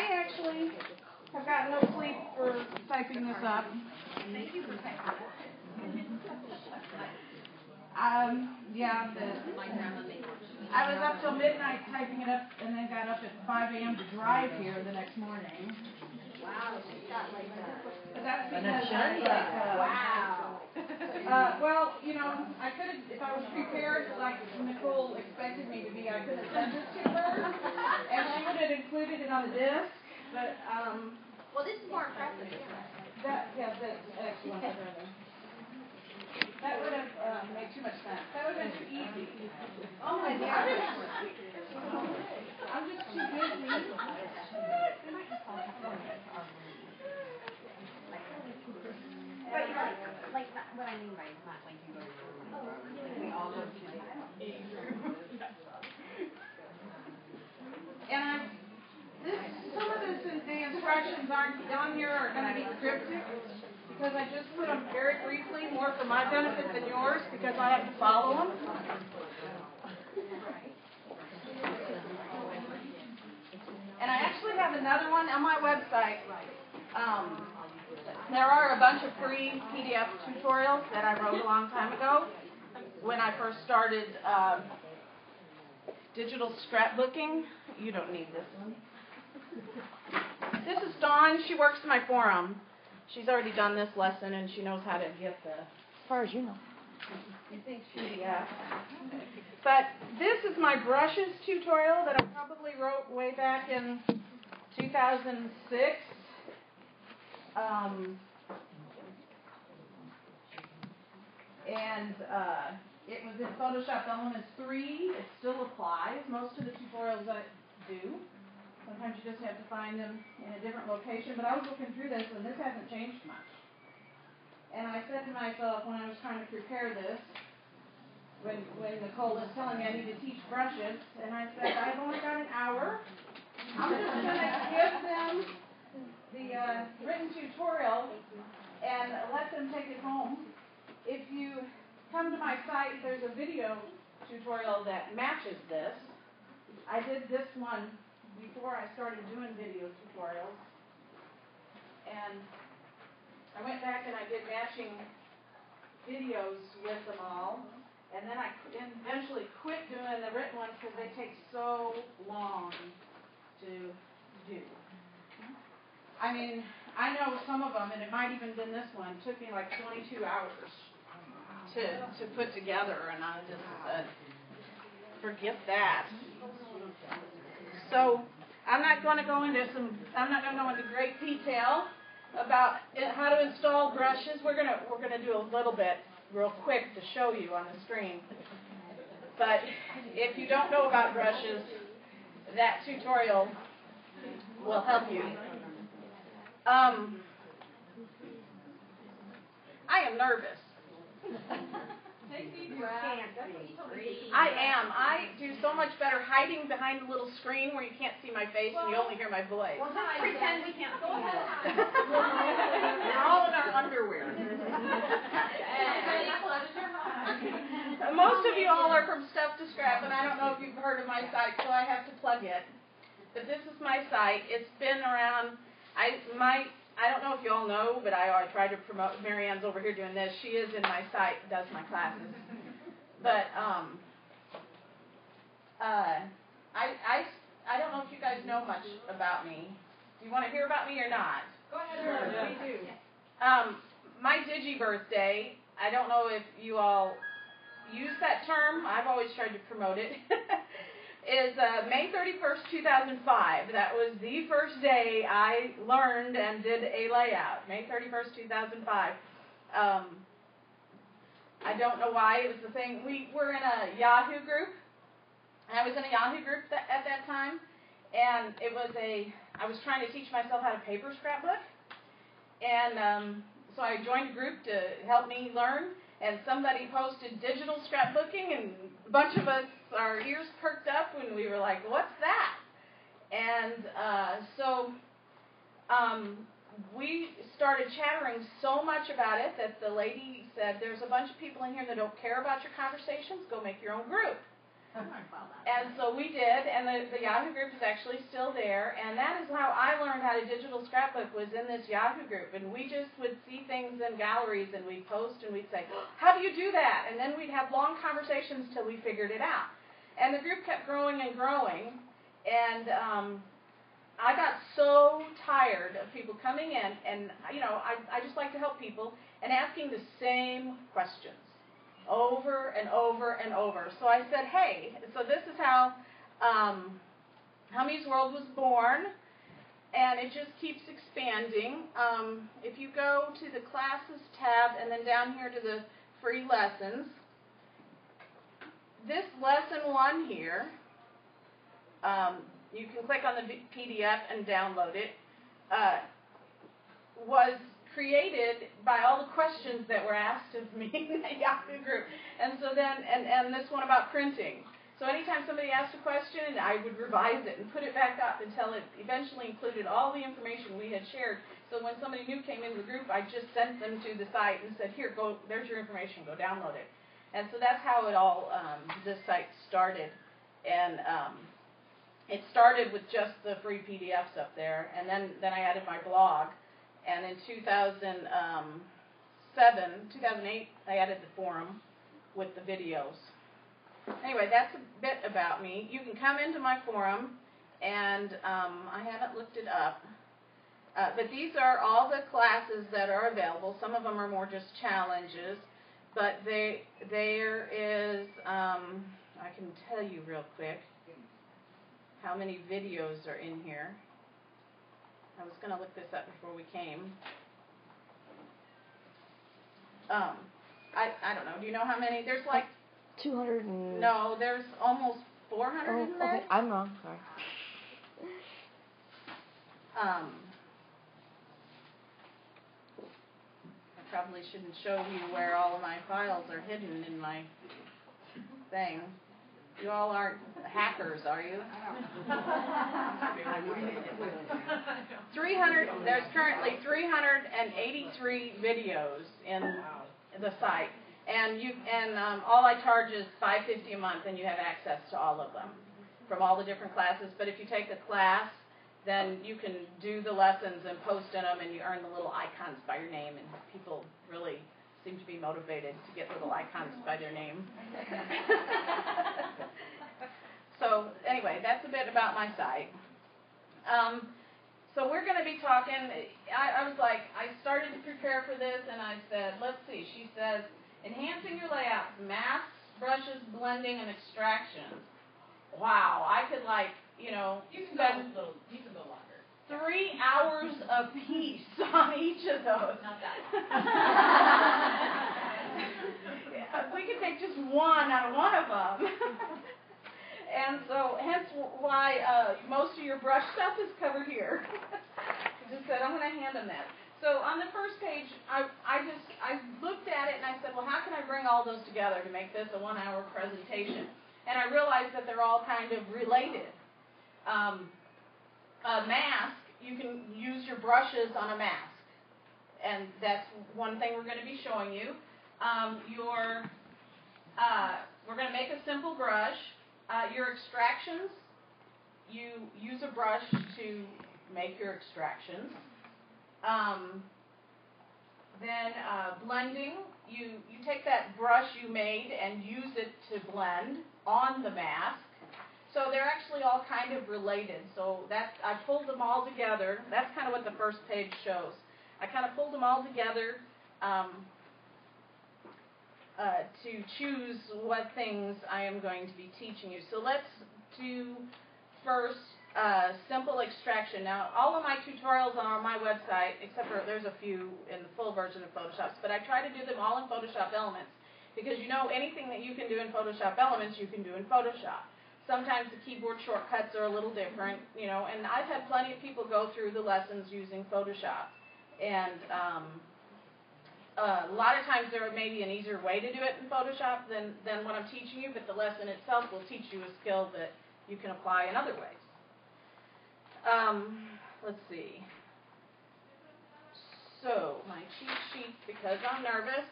I actually have gotten no sleep for typing this up. Thank you for typing it. Yeah, I was up till midnight typing it up and then got up at 5 a.m. to drive here the next morning. Wow, she's got like that. But that's because wow. Well, you know, I could have, if I was prepared like Nicole expected me to be, I could have sent it to her, and she would have included it on the disc. But well, this is more impressive. That's excellent. That would have made too much sense. That would have been too easy. Oh my God. I'm just too busy. But like what I mean by it's not like you go to your room. We all go to And some of the instructions aren't on here are going to be cryptic because I just put them very briefly, more for my benefit than yours, because I have to follow them. And I actually have another one on my website. There are a bunch of free PDF tutorials that I wrote a long time ago when I first started digital scrapbooking. You don't need this one. This is Dawn. She works in my forum. She's already done this lesson, and she knows how to get the... As far as you know. You think she... Yeah. But this is my brushes tutorial that I probably wrote way back in 2006. It was in Photoshop Elements 3. It still applies. Most of the tutorials I do. Sometimes you just have to find them in a different location. But I was looking through this, and this hasn't changed much. And I said to myself when I was trying to prepare this, when Nicole was telling me I need to teach brushes, and I said, I've only got an hour. I'm just going to give them the written tutorial and let them take it home. If you come to my site, there's a video tutorial that matches this. I did this one before I started doing video tutorials. And I went back and I did matching videos with them all. And then I eventually quit doing the written ones because they take so long to do. I mean, I know some of them, and it might even been this one, took me like 22 hours to put together, and I just said, forget that. So I'm not going to go into great detail about how to install brushes. We're gonna do a little bit real quick to show you on the screen. But if you don't know about brushes, that tutorial will help you. I am nervous. I am. I do so much better hiding behind a little screen where you can't see my face and you only hear my voice. Well, just pretend we can't see you. We're all in our underwear. Most of you all are from Stuff to Scrap, and I don't know if you've heard of my site, so I have to plug it. But this is my site. It's been around. I don't know if you all know, but I try to promote. Marianne's over here doing this. She is in my site, does my classes. But I don't know if you guys know much about me. Do you want to hear about me or not? Go ahead. Sure. We do. My Digi birthday. I don't know if you all use that term. I've always tried to promote it. Is May 31st, 2005. That was the first day I learned and did a layout. May 31st, 2005. I don't know why. It was the thing. We were in a Yahoo group. And I was in a Yahoo group at that time. And I was trying to teach myself how to paper scrapbook. And so I joined a group to help me learn. And somebody posted digital scrapbooking, and a bunch of us, our ears perked up when we were like, what's that? And so we started chattering so much about it that the lady said, there's a bunch of people in here that don't care about your conversations. Go make your own group. And so we did, and the Yahoo group is actually still there, and that is how I learned how to digital scrapbook, was in this Yahoo group. And we just would see things in galleries, and we'd post, and we'd say, how do you do that? And then we'd have long conversations till we figured it out. And the group kept growing and growing, and I got so tired of people coming in, and, you know, I just like to help people, and asking the same questions over and over and over. So I said, hey, so this is how Hummie's World was born, and it just keeps expanding. If you go to the Classes tab and then down here to the free lessons, this lesson 1 here, you can click on the PDF and download it, was created by all the questions that were asked of me in the Yahoo group. And so then, and this one about printing. So anytime somebody asked a question, I would revise it and put it back up until it eventually included all the information we had shared. So when somebody new came into the group, I just sent them to the site and said, here, go, there's your information, go download it. And so that's how it all, this site started. And it started with just the free PDFs up there, and then I added my blog. And in 2008, I added the forum with the videos. Anyway, that's a bit about me. You can come into my forum, and I haven't looked it up. But these are all the classes that are available. Some of them are more just challenges. But there is, I can tell you real quick how many videos are in here. I was going to look this up before we came. I don't know. Do you know how many? There's like 200 and... No, there's almost 400 in there. Okay, I'm wrong. Sorry. I probably shouldn't show you where all of my files are hidden in my thing. You all aren't hackers, are you? 300. There's currently 383 videos in the site, and all I charge is $5.50 a month, and you have access to all of them from all the different classes. But if you take a class, then you can do the lessons and post in them, and you earn the little icons by your name, and people really seem to be motivated to get little icons by their name. So anyway, that's a bit about my site. So we're going to be talking, I was like, I started to prepare for this, and I said, let's see. She says, enhancing your layouts, masks, brushes, blending, and extractions. Wow, I could spend You can go longer. 3 hours a piece on each of those. Not that Yeah, we could take just one out of one of them. And so, hence why most of your brush stuff is covered here. I just said, I'm going to hand them that. So on the first page, I looked at it and I said, well, how can I bring all those together to make this a 1-hour presentation? And I realized that they're all kind of related. A mask, you can use your brushes on a mask. And that's one thing we're going to be showing you. We're going to make a simple brush. Your extractions, you use a brush to make your extractions. Then blending, you take that brush you made and use it to blend on the mask. So they're actually all kind of related. So I pulled them all together. That's kind of what the first page shows. I kind of pulled them all together to choose what things I am going to be teaching you. So let's do first simple extraction. Now, all of my tutorials are on my website, except for there's a few in the full version of Photoshop, but I try to do them all in Photoshop Elements, because anything that you can do in Photoshop Elements, you can do in Photoshop. Sometimes the keyboard shortcuts are a little different, and I've had plenty of people go through the lessons using Photoshop. And a lot of times there may be an easier way to do it in Photoshop than what I'm teaching you, but the lesson itself will teach you a skill that you can apply in other ways. Let's see. So, my cheat sheet, because I'm nervous.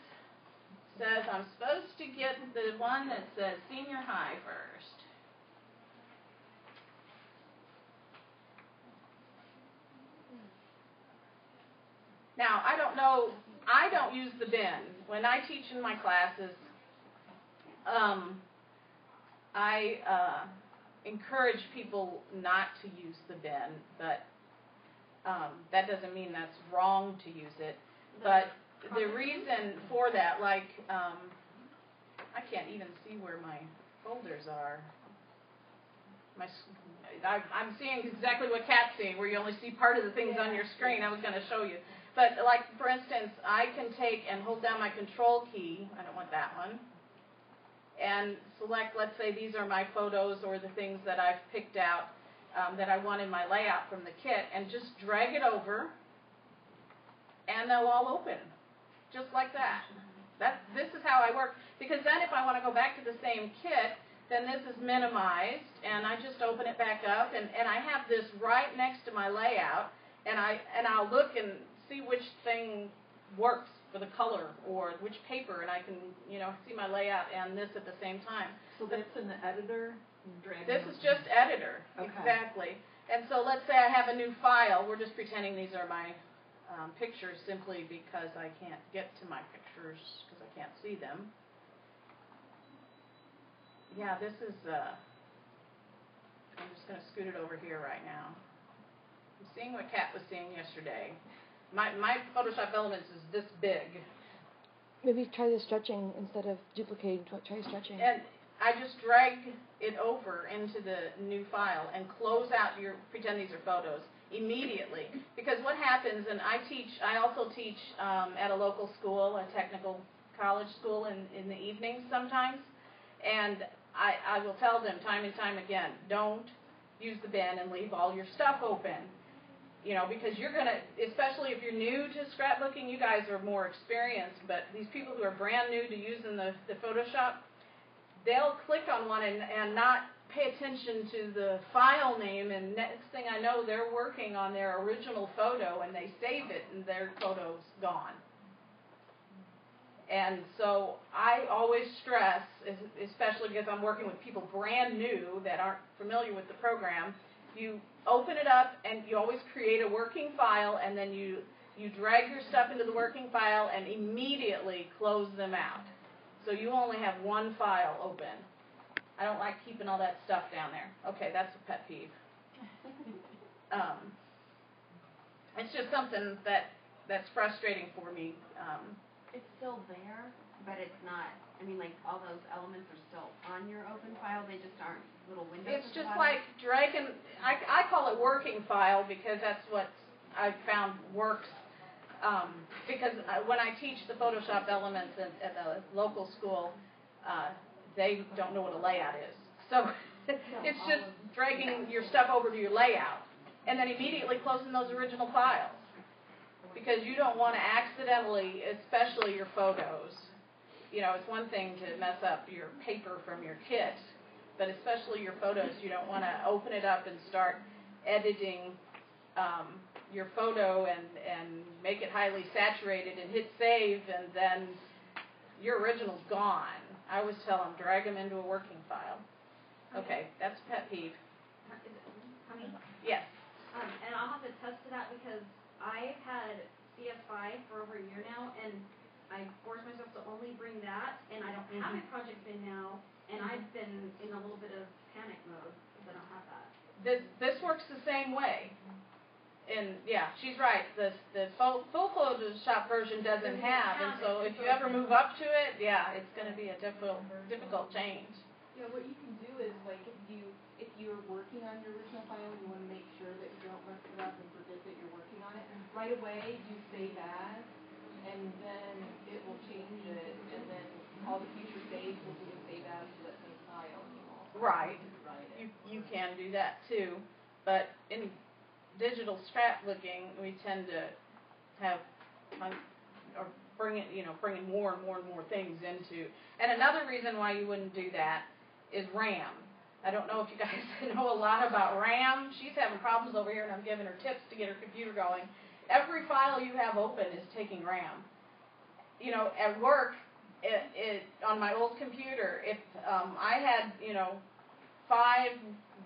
Let's says I'm supposed to get the one that says senior high first. Now, I don't know, I don't use the bin. When I teach in my classes, I encourage people not to use the bin, but that doesn't mean that's wrong to use it. But the reason for that, like, I can't even see where my folders are. I'm seeing exactly what Kat's seeing, where you only see part of the things on your screen. I was going to show you. But, like, for instance, I can take and hold down my control key. I don't want that one. And select, let's say these are my photos or the things that I've picked out that I want in my layout from the kit, and just drag it over, and they'll all open, just like that. This is how I work, because then if I want to go back to the same kit, then this is minimized, and I just open it back up, and I have this right next to my layout, and I'll look and see which thing works for the color or which paper, and I can, see my layout and this at the same time. So that's in the editor? This is just editor, okay. Exactly. And so let's say I have a new file. We're just pretending these are my pictures simply because I can't get to my pictures because I can't see them. Yeah, this is, I'm just going to scoot it over here right now. I'm seeing what Kat was seeing yesterday. My Photoshop Elements is this big. Maybe try the stretching instead of duplicating. Try stretching. And I just drag it over into the new file and close out pretend these are photos immediately. Because what happens, and I also teach at a local school, a technical college school in the evenings sometimes. And I will tell them time and time again, don't use the bin and leave all your stuff open. Because you're going to, especially if you're new to scrapbooking, you guys are more experienced, but these people who are brand new to using the Photoshop, they'll click on one and not pay attention to the file name, and next thing I know, they're working on their original photo, and they save it, and their photo's gone. And so I always stress, especially because I'm working with people brand new that aren't familiar with the program, you open it up and you always create a working file, and then you drag your stuff into the working file and immediately close them out. So you only have one file open. I don't like keeping all that stuff down there. Okay, that's a pet peeve. It's just something that's frustrating for me. It's still there, but it's not. I mean, like, all those elements are still on your open file. They just aren't little windows. It's just like dragging. I call it working file because that's what I've found works. Because when I teach the Photoshop Elements at the local school, they don't know what a layout is. So it's just dragging your stuff over to your layout and then immediately closing those original files. Because you don't want to accidentally, especially your photos, it's one thing to mess up your paper from your kit, but especially your photos, you don't want to open it up and start editing your photo and make it highly saturated and hit save, and then your original's gone. I always tell them, drag them into a working file. Okay, that's a pet peeve. Is it Hummie? Yes. And I'll have to test to that because I've had CS5 for over a year now, and I force myself to only bring that, and I don't have my project bin now, and I've been in a little bit of panic mode because I don't have that. This works the same way. And yeah, she's right. The full Photoshop version doesn't have, and so if you ever move up to it, yeah, it's going to be a difficult change. Yeah, what you can do is, like, if you're working on your original file, you want to make sure that you don't mess it up and forget that you're working on it. Right away, you save as, and then it will change it, and then all the future saves will be a save as to that same file anymore. Right. You can do that too, but in digital scrapbooking, we tend to have or bring in more and more and more things into. And another reason why you wouldn't do that is RAM. I don't know if you guys know a lot about RAM. She's having problems over here, and I'm giving her tips to get her computer going. Every file you have open is taking RAM. At work, on my old computer, if I had, 5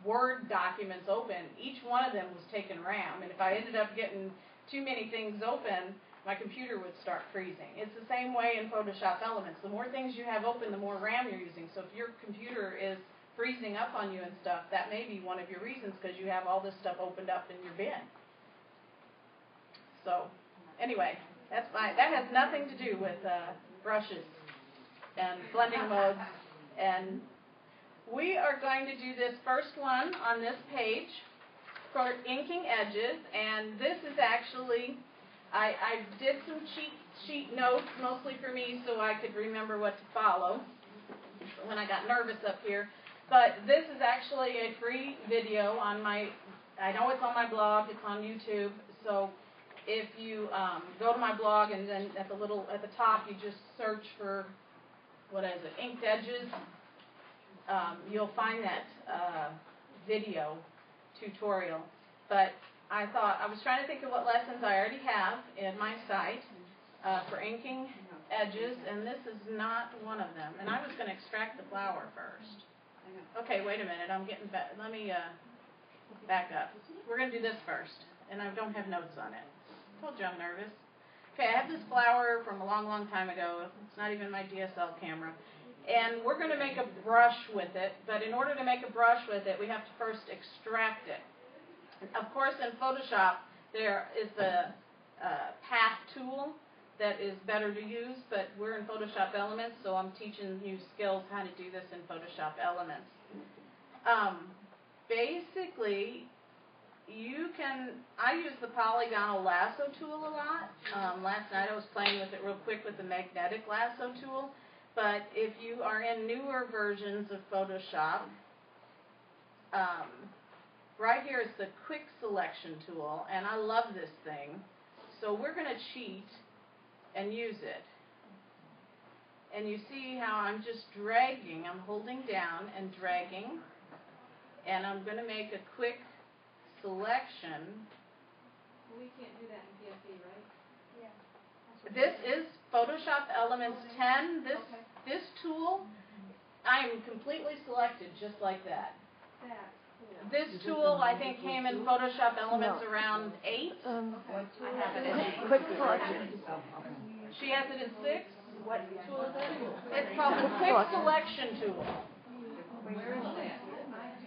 Word documents open, each one of them was taking RAM, and if I ended up getting too many things open, my computer would start freezing. It's the same way in Photoshop Elements. The more things you have open, the more RAM you're using. So if your computer is freezing up on you and stuff, that may be one of your reasons, because you have all this stuff opened up in your bin. So, anyway, that has nothing to do with brushes and blending modes. And we are going to do this first one on this page for inking edges, and this is actually, I did some cheat sheet notes, mostly for me, so I could remember what to follow when I got nervous up here. But this is actually a free video on my, I know it's on my blog, it's on YouTube, so if you go to my blog and then at the top you just search for, what is it, inked edges, you'll find that video tutorial. But I was trying to think of what lessons I already have in my site for inking edges, and this is not one of them. And I was going to extract the flower first. Okay, wait a minute, I'm getting back. Let me back up. We're going to do this first, and I don't have notes on it. Told you I'm nervous. Okay, I have this flower from a long, long time ago. It's not even my DSL camera. And we're going to make a brush with it, but in order to make a brush with it, we have to first extract it. And of course, in Photoshop, there is a path tool that is better to use, but we're in Photoshop Elements, so I'm teaching you skills how to do this in Photoshop Elements. Basically, I use the polygonal lasso tool a lot. Last night I was playing with it real quick with the magnetic lasso tool. But if you are in newer versions of Photoshop, right here is the quick selection tool, and I love this thing. So we're going to cheat and use it. And you see how I'm just dragging, I'm holding down and dragging, and I'm going to make a quick selection. We can't do that in PSE, right? This is Photoshop Elements 10. This tool, I am completely selected just like that. This tool, I think, came in Photoshop Elements around 8. I have it in Quick selection. She has it in 6. What tool is it? It's called the Quick Selection tool. Where is that?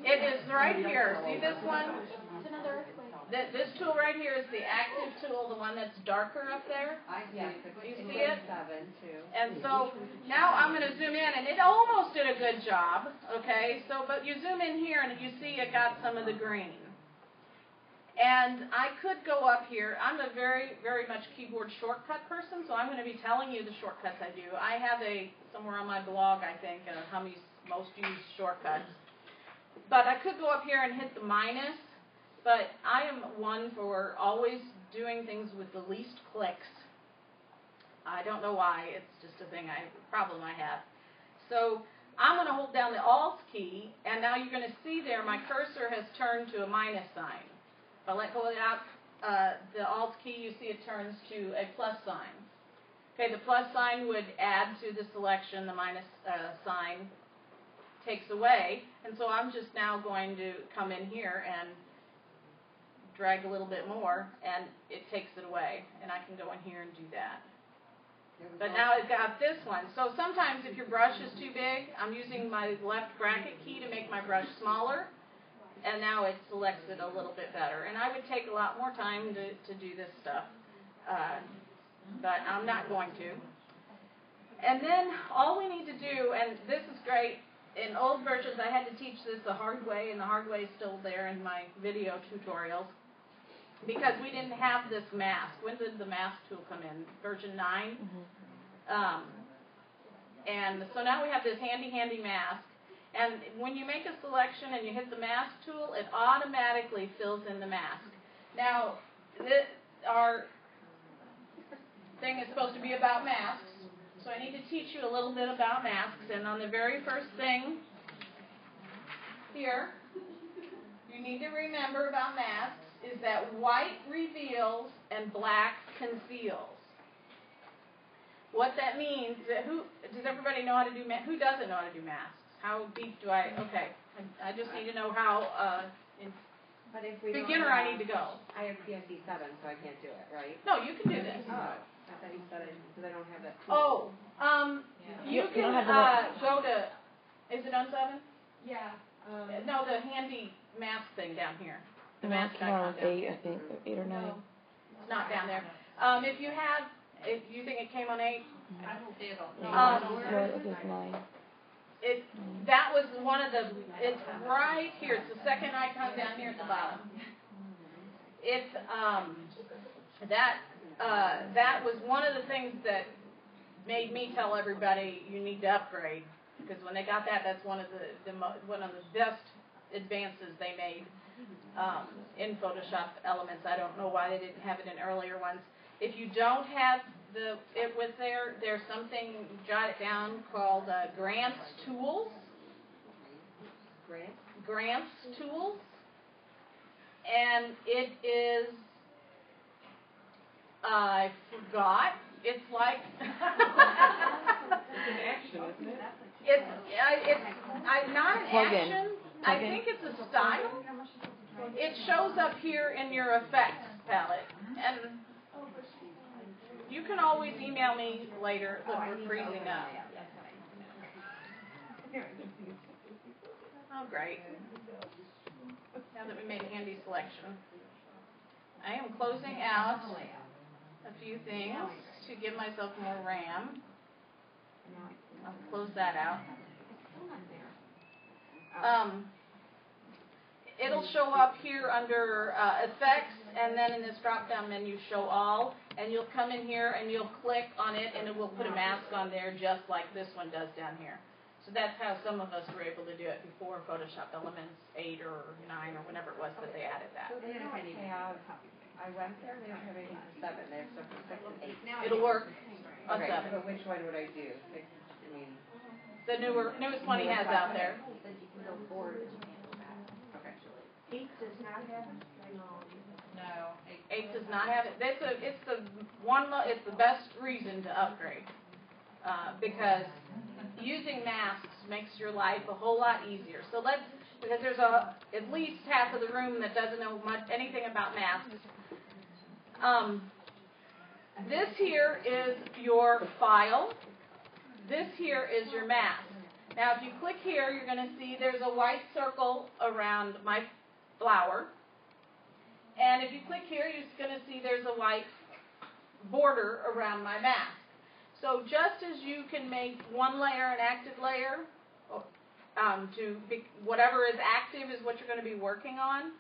It is right here. See this one? It's another earthquake. This tool right here is the active tool, the one that's darker up there. I see it. You see it? 7 too. And so now I'm going to zoom in, and it almost did a good job, okay? So, but you zoom in here, and you see it got some of the green. And I could go up here. I'm a very, very much keyboard shortcut person, so I'm going to be telling you the shortcuts I do. I have somewhere on my blog, I think, Hummie's most used shortcuts. But I could go up here and hit the minus. But I am one for always doing things with the least clicks. I don't know why. It's just a problem I have. So I'm going to hold down the Alt key, and now you're going to see there my cursor has turned to a minus sign. If I let go of the Alt key, you see it turns to a plus sign. Okay, the plus sign would add to the selection. The minus sign takes away. And so I'm just now going to come in here and drag a little bit more, and it takes it away, and I can go in here and do that. But now I've got this one. So sometimes if your brush is too big, I'm using my left bracket key to make my brush smaller, and now it selects it a little bit better. And I would take a lot more time to do this stuff, but I'm not going to. And then all we need to do, and this is great, in old versions I had to teach this the hard way, and the hard way is still there in my video tutorials, because we didn't have this mask. When did the mask tool come in? Version 9? And so now we have this handy mask. And when you make a selection and you hit the mask tool, it automatically fills in the mask. Now, our thing is supposed to be about masks, so I need to teach you a little bit about masks. And on the very first thing here, you need to remember about masks is that white reveals and black conceals. What that means, does everybody know how to do who doesn't know how to do masks? How deep do I, okay, I just need to know how, But if we beginner don't I need to go. I have PSC 7, so I can't do it, right? No, you can do this. Oh, I thought you said it, because I don't have that tool. You You can don't have go to, is it on 7? Yeah. No, the handy mask thing down here. The No, mask it's around icon down 8, I think, 8 or 9. It's not down there. If you think it came on 8, I don't see it on. No, it says 9. that was one of the, it's right here, it's the second icon down here at the bottom. It's, that was one of the things that made me tell everybody you need to upgrade, because when they got that, that's one of one of the best advances they made in Photoshop Elements. I don't know why they didn't have it in earlier ones. If you don't have it with there's something, jot it down, called Grants Tools. Grants Tools. And it is, I forgot, it's like, It's an action, isn't it? it's not an Plug-in. action. I think it's a style. It shows up here in your effects palette. And you can always email me later when we're freezing up. Oh, great. Now that we made a handy selection. I am closing out a few things to give myself more RAM. I'll close that out. It'll show up here under effects, and then in this drop-down menu, show all, and you'll come in here and you'll click on it, and it will put a mask on there just like this one does down here. So that's how some of us were able to do it before Photoshop Elements 8 or 9 or whenever it was that they added that. So they don't have, I went there, they don't have anything for 7, they have stuff for 6 and 8. It'll work on Okay, 7. but which one would I do? The newest one he has out there. Okay. 8 does not have it? No. 8 does not have it. It's the best reason to upgrade because using masks makes your life a whole lot easier. So because there's at least half of the room that doesn't know anything about masks. This here is your file. This here is your mask. Now, if you click here, you're going to see there's a white circle around my flower. And if you click here, you're going to see there's a white border around my mask. So just as you can make one layer an active layer, whatever is active is what you're going to be working on.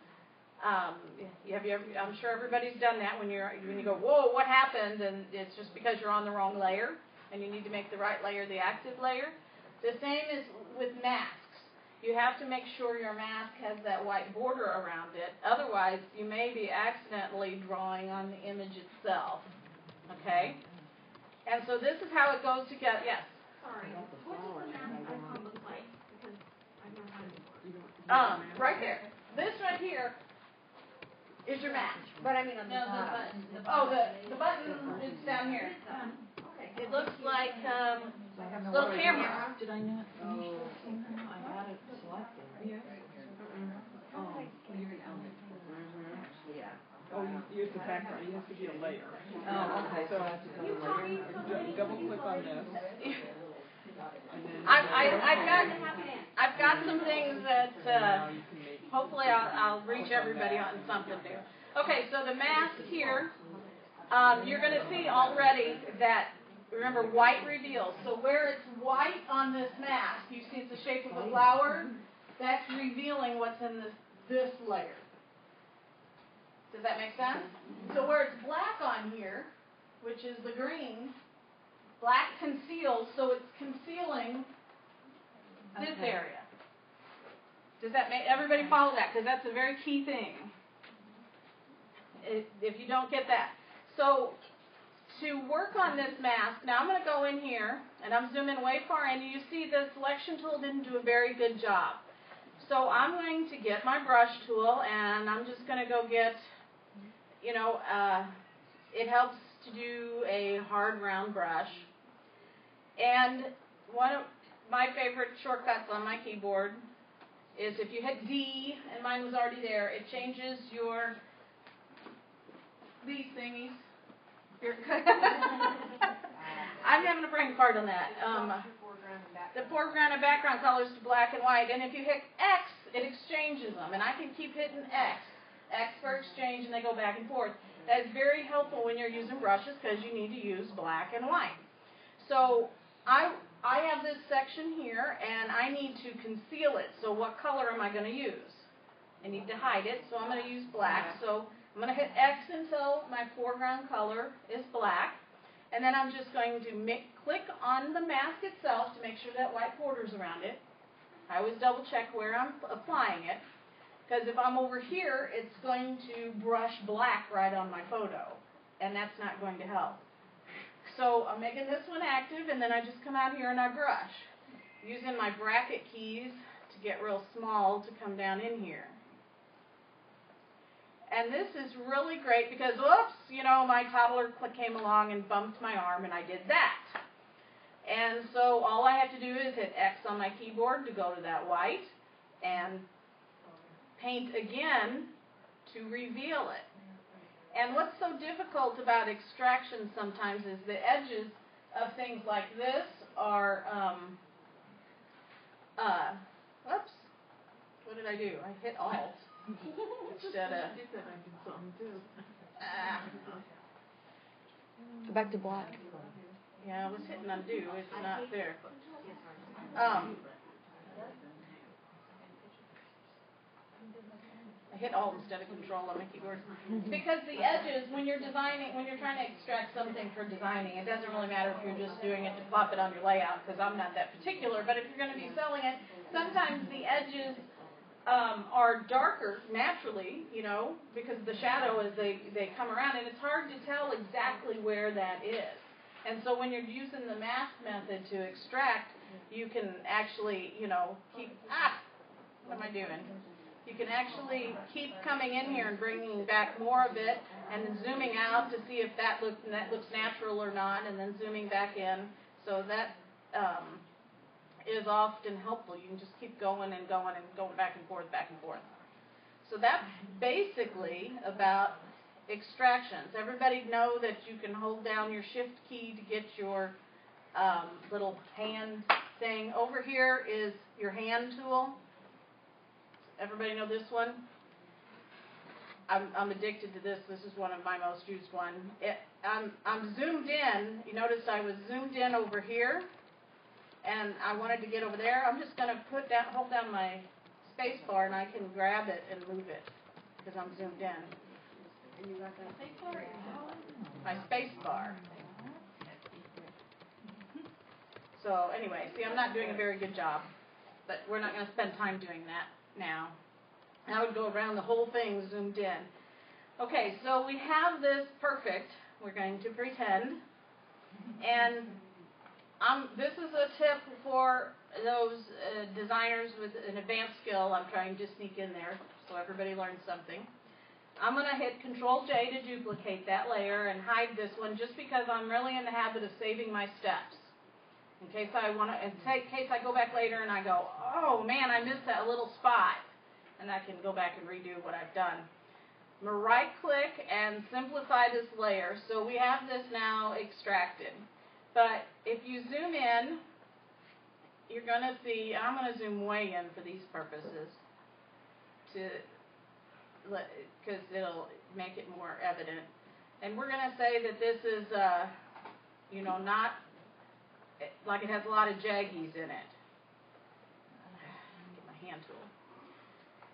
I'm sure everybody's done that when you go, whoa, what happened? And it's just because you're on the wrong layer, and you need to make the right layer the active layer. The same is with masks. You have to make sure your mask has that white border around it. Otherwise, you may be accidentally drawing on the image itself. Okay? And so this is how it goes together. Yes? Sorry. What does the mask icon look like? Because I've never had it before. Right there. This right here is your mask. But I mean on the bottom. The button is down here. Okay. It looks like a little camera. Did I not finish Oh. this thing? I had it selected. Yes. Oh, you're an element. Yeah. Oh, use the background, it has to be a layer. Oh, okay. So, You tell me something. double click on this. And then I've got some things that now you can make hopefully I'll reach everybody on something new. Okay, so the mask here, you're going to see already that, remember, white reveals. So where it's white on this mask, you see it's the shape of a flower. That's revealing what's in this layer. Does that make sense? So where it's black on here, which is the green, black conceals, so it's concealing this area. Does that make everybody follow that? Because that's a very key thing. If you don't get that. So to work on this mask, now I'm going to go in here, and I'm zooming way far in. You see the selection tool didn't do a very good job. So I'm going to get my brush tool, and I'm just going to go get, it helps to do a hard round brush. And one of my favorite shortcuts on my keyboard is if you hit D, and mine was already there, it changes these thingies. I'm having a brain fart on that. The foreground and background colors to black and white, and if you hit X, it exchanges them, and I can keep hitting X for exchange, and they go back and forth. That is very helpful when you're using brushes because you need to use black and white. So I have this section here, and I need to conceal it. So what color am I going to use? I need to hide it, so I'm going to use black. So I'm going to hit X until my foreground color is black. And then I'm just going to click on the mask itself to make sure that white border's around it. I always double check where I'm applying it, because if I'm over here, it's going to brush black right on my photo, and that's not going to help. So I'm making this one active, and then I just come out here and I brush, using my bracket keys to get real small to come down in here. And this is really great because, whoops, my toddler came along and bumped my arm, and I did that. And so all I have to do is hit X on my keyboard to go to that white, and paint again to reveal it. And what's so difficult about extraction sometimes is the edges of things like this are, whoops, what did I do? I hit Alt. Instead of, Go back to black. yeah, I was hitting undo. It's not there. I hit Alt instead of Control on my keyboard. Because the edges, when you're trying to extract something for designing, it doesn't really matter if you're just doing it to plop it on your layout, because I'm not that particular, but if you're going to be selling it, sometimes the edges are darker naturally, because of the shadow as they come around, and it's hard to tell exactly where that is. And so when you're using the mask method to extract, you can actually, keep, what am I doing? You can actually keep coming in here and bringing back more of it, and then zooming out to see if that looks natural or not, and then zooming back in. So that is often helpful. You can just keep going and going and going back and forth, back and forth. So that's basically about extractions. Everybody know that you can hold down your shift key to get your little hand thing. Over here is your hand tool. Everybody know this one? I'm addicted to this. This is one of my most used ones. I'm zoomed in. You notice I was zoomed in over here, and I wanted to get over there. I'm just going to hold down my space bar, and I can grab it and move it because I'm zoomed in. And you got that space bar? My space bar. So anyway, see, I'm not doing a very good job, but we're not going to spend time doing that now. I would go around the whole thing zoomed in. Okay, so we have this perfect. We're going to pretend, and this is a tip for those designers with an advanced skill. I'm trying to sneak in there so everybody learns something. I'm going to hit Control-J to duplicate that layer and hide this one just because I'm really in the habit of saving my steps. In case I go back later and I go, oh man, I missed that little spot. And I can go back and redo what I've done. I'm going to right-click and simplify this layer. So we have this now extracted. But if you zoom in, you're going to see, I'm going to zoom way in for these purposes because it'll make it more evident. And we're going to say that this is, not like it has a lot of jaggies in it. Get my hand tool.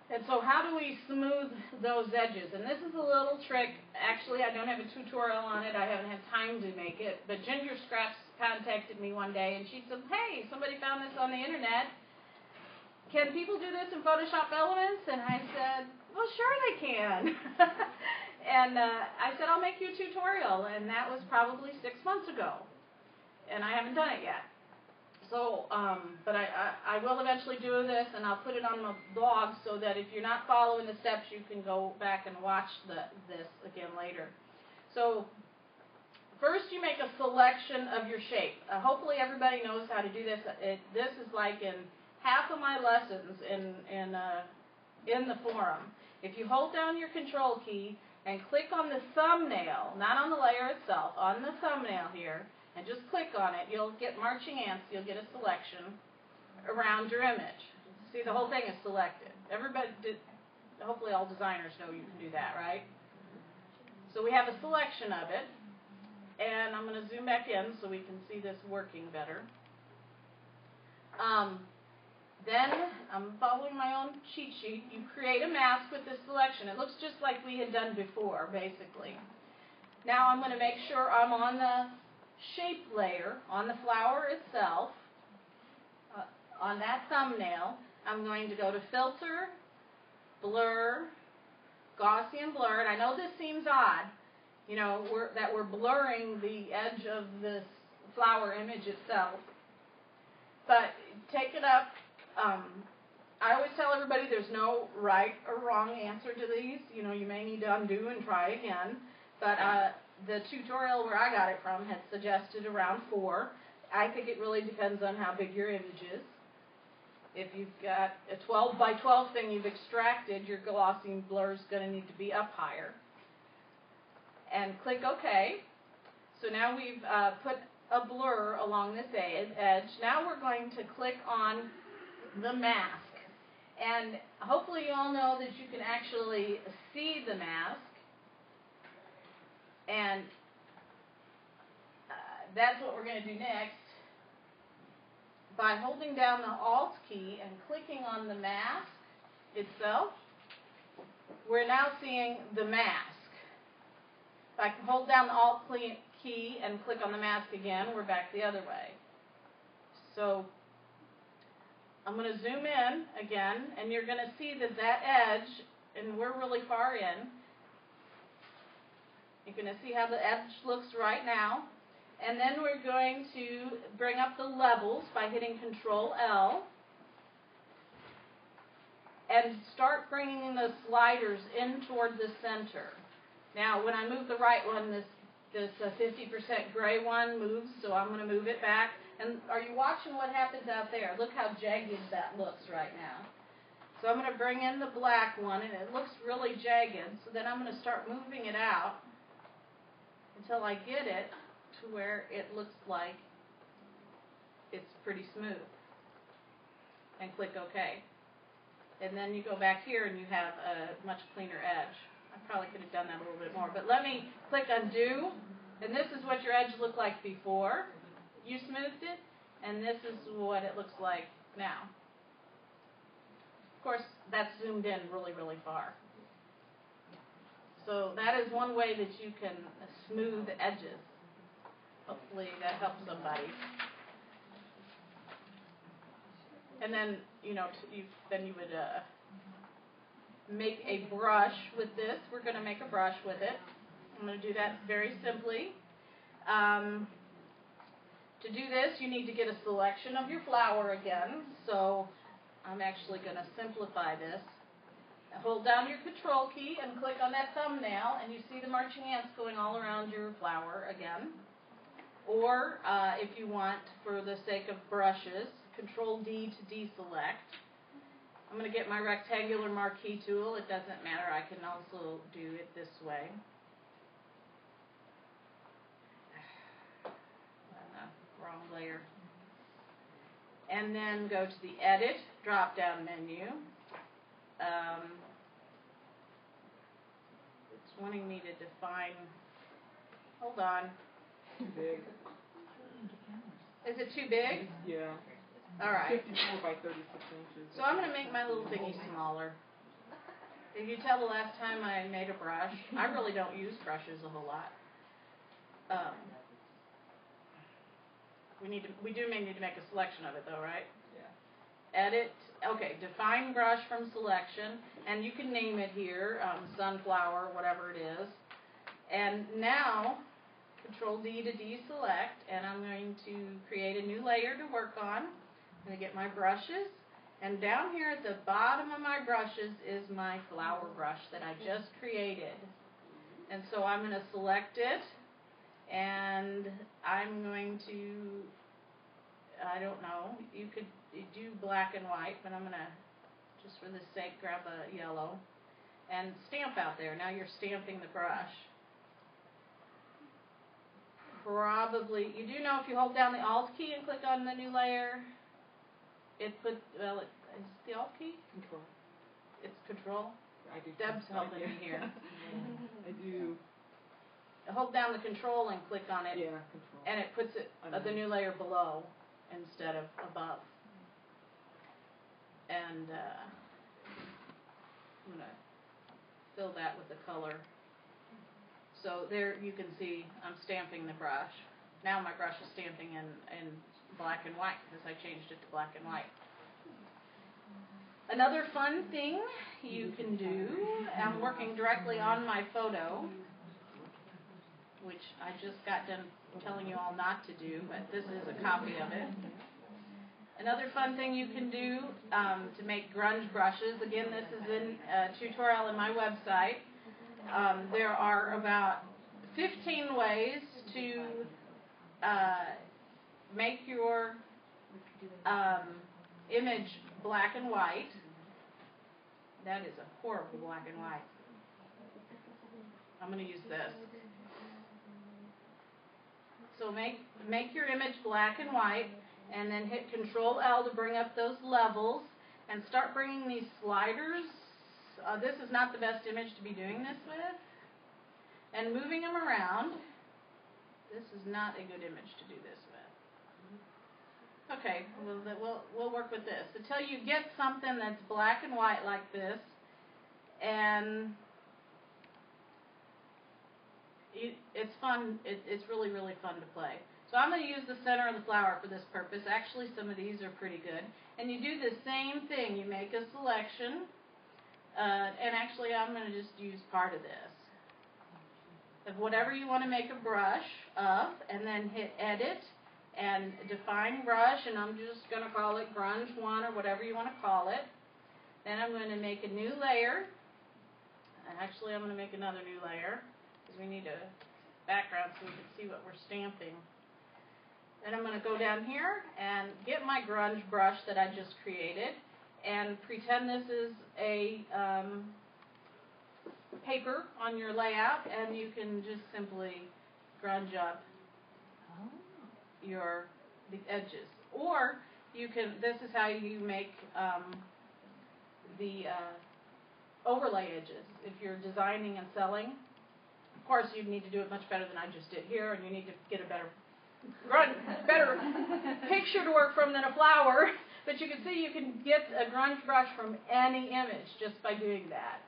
And so how do we smooth those edges? And this is a little trick. Actually, I don't have a tutorial on it. I haven't had time to make it. But Ginger Scraps contacted me one day, and she said, hey, somebody found this on the internet. Can people do this in Photoshop Elements? And I said, well, sure they can. And I said, I'll make you a tutorial. And that was probably 6 months ago. And I haven't done it yet. So, but I will eventually do this, and I'll put it on my blog so that if you're not following the steps, you can go back and watch this again later. So first you make a selection of your shape. Hopefully everybody knows how to do this. This is like in half of my lessons in the forum. If you hold down your control key and click on the thumbnail, not on the layer itself, on the thumbnail here, and just click on it, you'll get marching ants, you'll get a selection around your image. See, the whole thing is selected. Hopefully all designers know you can do that, right? So we have a selection of it, and I'm going to zoom back in so we can see this working better. Then, I'm following my own cheat sheet. You create a mask with this selection. It looks just like we had done before, basically. Now I'm going to make sure I'm on the shape layer, on the flower itself, on that thumbnail. I'm going to go to Filter, Blur, Gaussian Blur, and I know this seems odd, you know, that we're blurring the edge of this flower image itself, but take it up. I always tell everybody there's no right or wrong answer to these. You know, you may need to undo and try again, but the tutorial where I got it from had suggested around 4. I think it really depends on how big your image is. If you've got a 12 by 12 thing you've extracted, your Gaussian blur is going to need to be up higher. And click OK. So now we've put a blur along this edge. Now we're going to click on the mask. And hopefully you all know that you can actually see the mask. And that's what we're going to do next. By holding down the Alt key and clicking on the mask itself, we're now seeing the mask. If I can hold down the Alt key and click on the mask again, we're back the other way. So I'm going to zoom in again, and you're going to see that edge, and we're really far in. You're going to see how the edge looks right now. And then we're going to bring up the levels by hitting Control L and start bringing the sliders in toward the center. Now, when I move the right one, this 50% gray one moves, so I'm going to move it back. And are you watching what happens out there? Look how jagged that looks right now. So I'm going to bring in the black one, and it looks really jagged. So then I'm going to start moving it out until I get it to where it looks like it's pretty smooth. And click OK. And then you go back here and you have a much cleaner edge. I probably could have done that a little bit more. But let me click Undo. And this is what your edge looked like before you smoothed it. And this is what it looks like now. Of course, that's zoomed in really, really far. So that is one way that you can smooth edges. Hopefully that helps somebody. And then, you know, you would make a brush with this. We're going to make a brush with it. I'm going to do that very simply. To do this, you need to get a selection of your flower again. So I'm actually going to simplify this. Hold down your Control key and click on that thumbnail, and you see the marching ants going all around your flower again. Or, if you want, for the sake of brushes, Control D to deselect. I'm going to get my rectangular marquee tool. It doesn't matter. I can also do it this way. Wrong layer. And then go to the Edit drop-down menu. It's wanting me to define. Hold on. Too big. Is it too big? Yeah. All right. 54 by 36 inches. So I'm going to make my little thingy smaller. If you tell the last time I made a brush, I really don't use brushes a whole lot. We may need to make a selection of it though, right? Yeah. Edit. Okay, define brush from selection, and you can name it here, sunflower, whatever it is. And now, Control D to deselect, and I'm going to create a new layer to work on. I'm going to get my brushes, and down here at the bottom of my brushes is my flower brush that I just created. And so I'm going to select it, And I'm going to, I don't know, you could do black and white, but I'm going to, just for this sake, grab a yellow and stamp out there. Now you're stamping the brush. Probably, you do know if you hold down the Alt key and click on the new layer, it's the Alt key? Control. It's Control? I do. Deb's helping me here. I do. Hold down the Control and click on it, Yeah, control. and it puts it the new layer below instead of above. And I'm going to fill that with the color. So there you can see I'm stamping the brush. Now my brush is stamping in black and white because I changed it to black and white. Another fun thing you can do, I'm working directly on my photo, which I just got done telling you all not to do, but this is a copy of it. Another fun thing you can do to make grunge brushes, again this is in a tutorial on my website. There are about 15 ways to make your image black and white. That is a horrible black and white. I'm going to use this. So make your image black and white, and then hit Control L to bring up those levels, and start bringing these sliders. This is not the best image to be doing this with. And moving them around. This is not a good image to do this with. Okay, we'll work with this until you get something that's black and white like this, and it's fun. It's really, really fun to play. So I'm going to use the center of the flower for this purpose. Actually, some of these are pretty good. And you do the same thing. You make a selection, and actually I'm going to just use part of this. Of whatever you want to make a brush of, and then hit Edit and Define Brush, and I'm just going to call it Grunge 1 or whatever you want to call it. Then I'm going to make a new layer. Actually, I'm going to make another new layer because we need a background so we can see what we're stamping. Then I'm going to go down here and get my grunge brush that I just created and pretend this is a paper on your layout, and you can just simply grunge up the edges. Or you can, this is how you make the overlay edges. If you're designing and selling, of course you need to do it much better than I just did here, and you need to get a better picture to work from than a flower. But you can see you can get a grunge brush from any image just by doing that.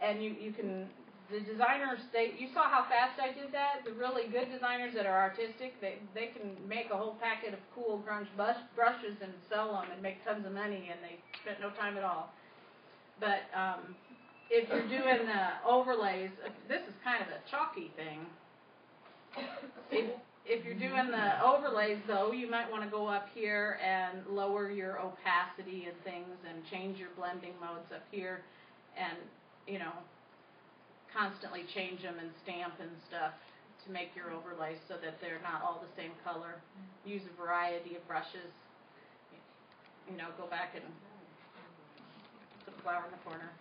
And you can, the designers, you saw how fast I did that? The really good designers that are artistic, they can make a whole packet of cool grunge brushes and sell them and make tons of money, and they spent no time at all. But if you're doing overlays, this is kind of a chalky thing. If you're doing the overlays, though, you might want to go up here and lower your opacity and things and change your blending modes up here and, you know, constantly change them and stamp and stuff to make your overlays so that they're not all the same color. Use a variety of brushes. You know, go back and put the flower in the corner.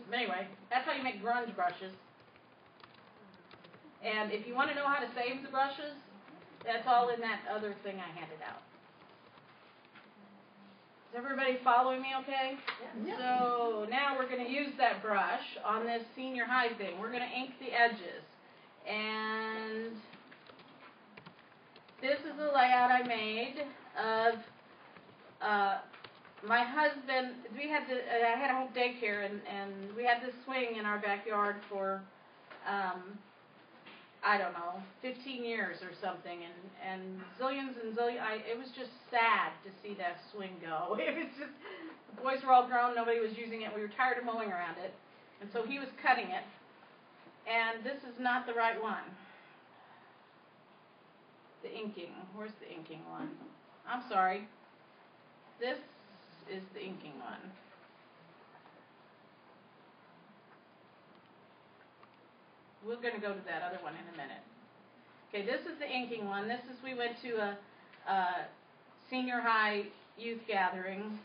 But anyway, that's how you make grunge brushes. And if you want to know how to save the brushes, that's all in that other thing I handed out. Is everybody following me okay? Yeah. So now we're going to use that brush on this senior high thing. We're going to ink the edges. And this is the layout I made of my husband. I had a home daycare, and we had this swing in our backyard for I don't know, 15 years or something, and zillions and zillions. It was just sad to see that swing go. It was just, the boys were all grown, nobody was using it. We were tired of mowing around it, and so he was cutting it. And this is not the right one. The inking. Where's the inking one? I'm sorry. This is the inking one. We're going to go to that other one in a minute. Okay, this is the inking one. This is, we went to a senior high youth gathering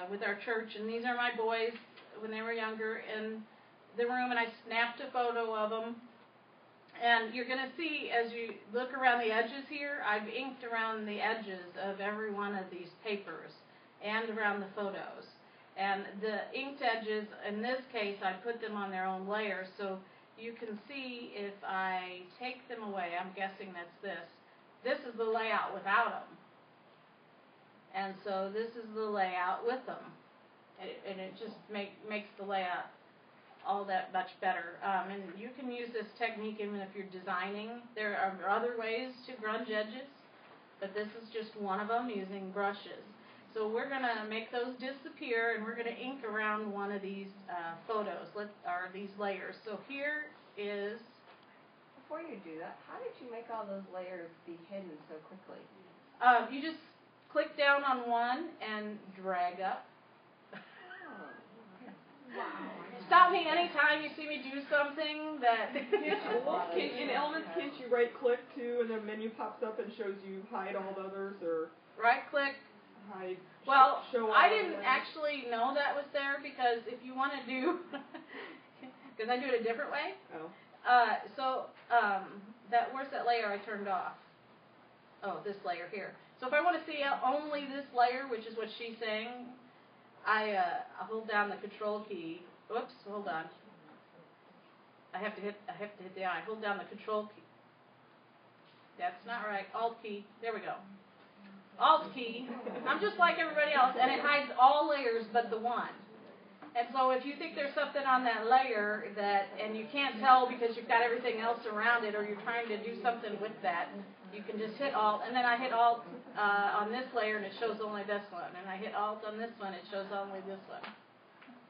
with our church, and these are my boys when they were younger in the room, and I snapped a photo of them. And you're going to see, as you look around the edges here, I've inked around the edges of every one of these papers and around the photos. And the inked edges, in this case, I put them on their own layer, so you can see if I take them away, I'm guessing that's this. This is the layout without them. And so this is the layout with them. And it just makes the layout all that much better. And you can use this technique even if you're designing. There are other ways to grunge edges, but this is just one of them using brushes. So we're going to make those disappear, and we're going to ink around one of these photos, or these layers. So here is... Before you do that, how did you make all those layers be hidden so quickly? You just click down on one and drag up. Wow. Stop me anytime you see me do something that... In Elements, can't you right-click too, and the menu pops up and shows you hide all the others, or Right-click. hide, Well, show all I the didn't others? actually know that was there, because if you want to do... Because I do it a different way. Oh. Where's that layer I turned off? Oh, this layer here. So if I want to see only this layer, which is what she's saying, I hold down the control key. Oops, hold on. I have to hit the I. Hold down the control key. That's not right. Alt key. There we go. Alt key. I'm just like everybody else, and it hides all layers but the one. And so if you think there's something on that layer and you can't tell because you've got everything else around it, or you're trying to do something with that, you can just hit Alt, and then I hit Alt on this layer and it shows only this one, and I hit Alt on this one, it shows only this one.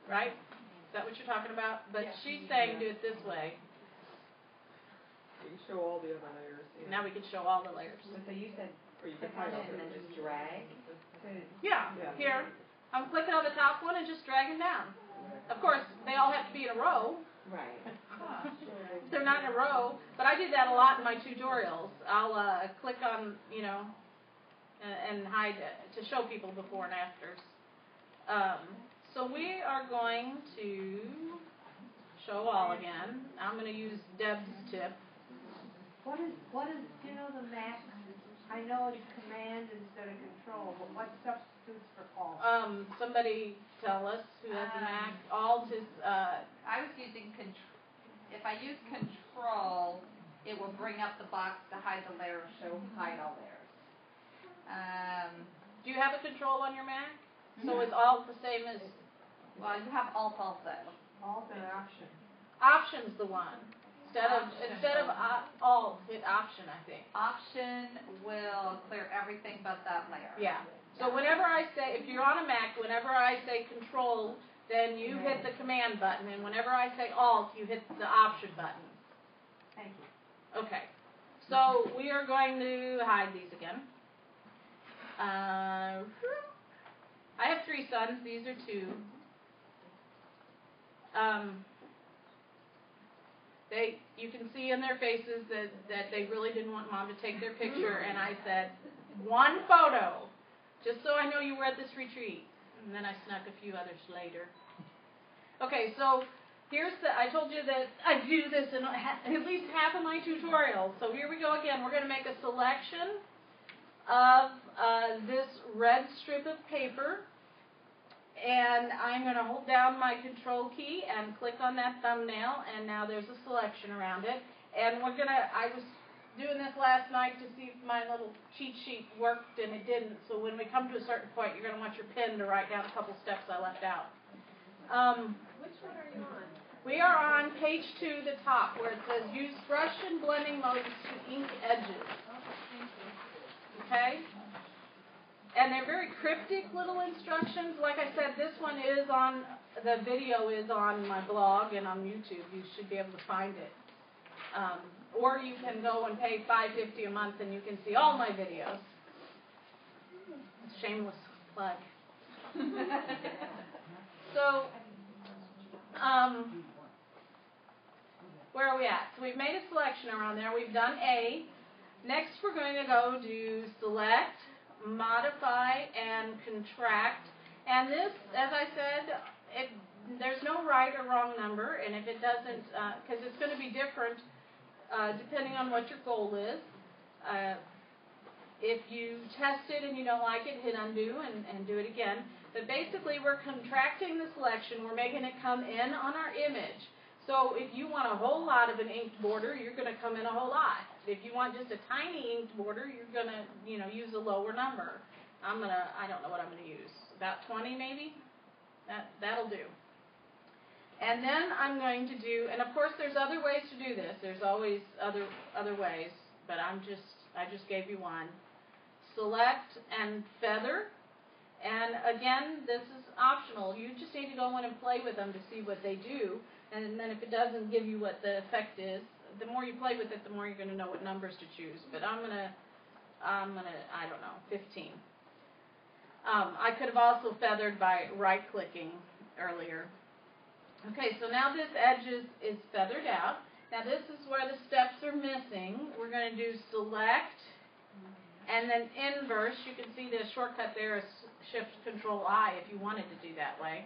Right? Is that what you're talking about? But she's saying do it this way. You can show all the other layers. Yeah. Now we can show all the layers. So you said Or you can click on hide all it and the then others. just drag? Yeah, Yeah. here. I'm clicking on the top one and just dragging down. Of course, they all have to be in a row. Right. They're not in a row, but I did that a lot in my tutorials. I'll click on, and hide it to show people before and afters. So we are going to show all again. I'm going to use Deb's tip. What is the max? I know it's command instead of control, but what substitutes for alt? Somebody tell us who has a Mac. Alt is, I was using if I use control, it will bring up the box to hide the layer, show hide all layers. do you have a control on your Mac? So is Alt the same as, Well, you have alt also. Alt and option. Option's the one. Instead of Alt, hit Option, I think. Option will clear everything but that layer. Yeah. So whenever I say, if you're on a Mac, whenever I say Control, then you hit the Command button, and whenever I say Alt, you hit the Option button. Thank you. Okay. So we are going to hide these again. I have 3 sons. These are 2. You can see in their faces that they really didn't want Mom to take their picture, and I said, 1 photo, just so I know you were at this retreat. And then I snuck a few others later. Okay, so I told you that I do this in at least half of my tutorials. So here we go again. We're going to make a selection of this red strip of paper. And I'm going to hold down my control key and click on that thumbnail, and now there's a selection around it. And I was doing this last night to see if my little cheat sheet worked, and it didn't. So when we come to a certain point, you're going to want your pen to write down a couple steps I left out. Which one are you on? We are on page 2, the top, where it says use brush and blending modes to ink edges. Okay? And they're very cryptic little instructions. Like I said, the video is on my blog and on YouTube. You should be able to find it. Or you can go and pay $5.50 a month and you can see all my videos. Shameless plug. So, where are we at? So we've made a selection around there. We've done A. Next we're going to go to select, modify, and contract. And this, as I said, there's no right or wrong number, and if it doesn't, because it's going to be different depending on what your goal is. If you test it and you don't like it, hit undo and do it again. But basically, we're contracting the selection. We're making it come in on our image. So if you want a whole lot of an inked border, you're going to come in a whole lot. If you want just a tiny inked border, you're going to, use a lower number. I don't know what I'm going to use. About 20 maybe? That'll do. And then I'm going to do, and of course there's other ways to do this. There's always other ways, but I just gave you one. Select and feather. And again, this is optional. You just need to go in and play with them to see what they do. And then if it doesn't give you what the effect is, the more you play with it, the more you're going to know what numbers to choose. But I'm gonna, I don't know, 15. I could have also feathered by right-clicking earlier. Okay, so now this edge is feathered out. Now this is where the steps are missing. We're going to do select and then inverse. You can see the shortcut there is Shift-Control-I if you wanted to do that way.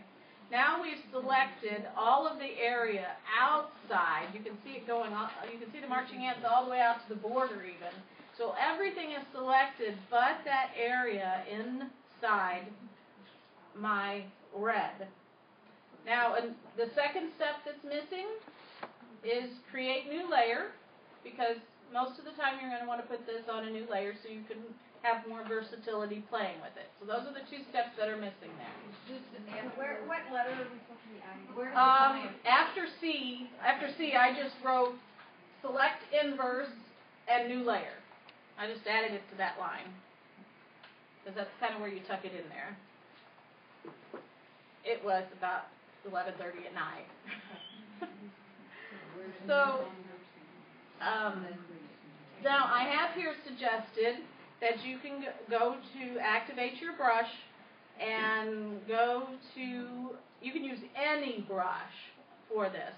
Now we've selected all of the area outside. You can see it going on. You can see the marching ants all the way out to the border even. So everything is selected but that area inside my red. Now, the second step that's missing is create new layer, because most of the time you're going to want to put this on a new layer so you can have more versatility playing with it. So those are the two steps that are missing there. What letter are we supposed to be adding? Where After C, I just wrote select inverse and new layer. I just added it to that line, because that's kind of where you tuck it in there. It was about 11:30 at night. So, now I have here suggested that you can go to activate your brush and you can use any brush for this,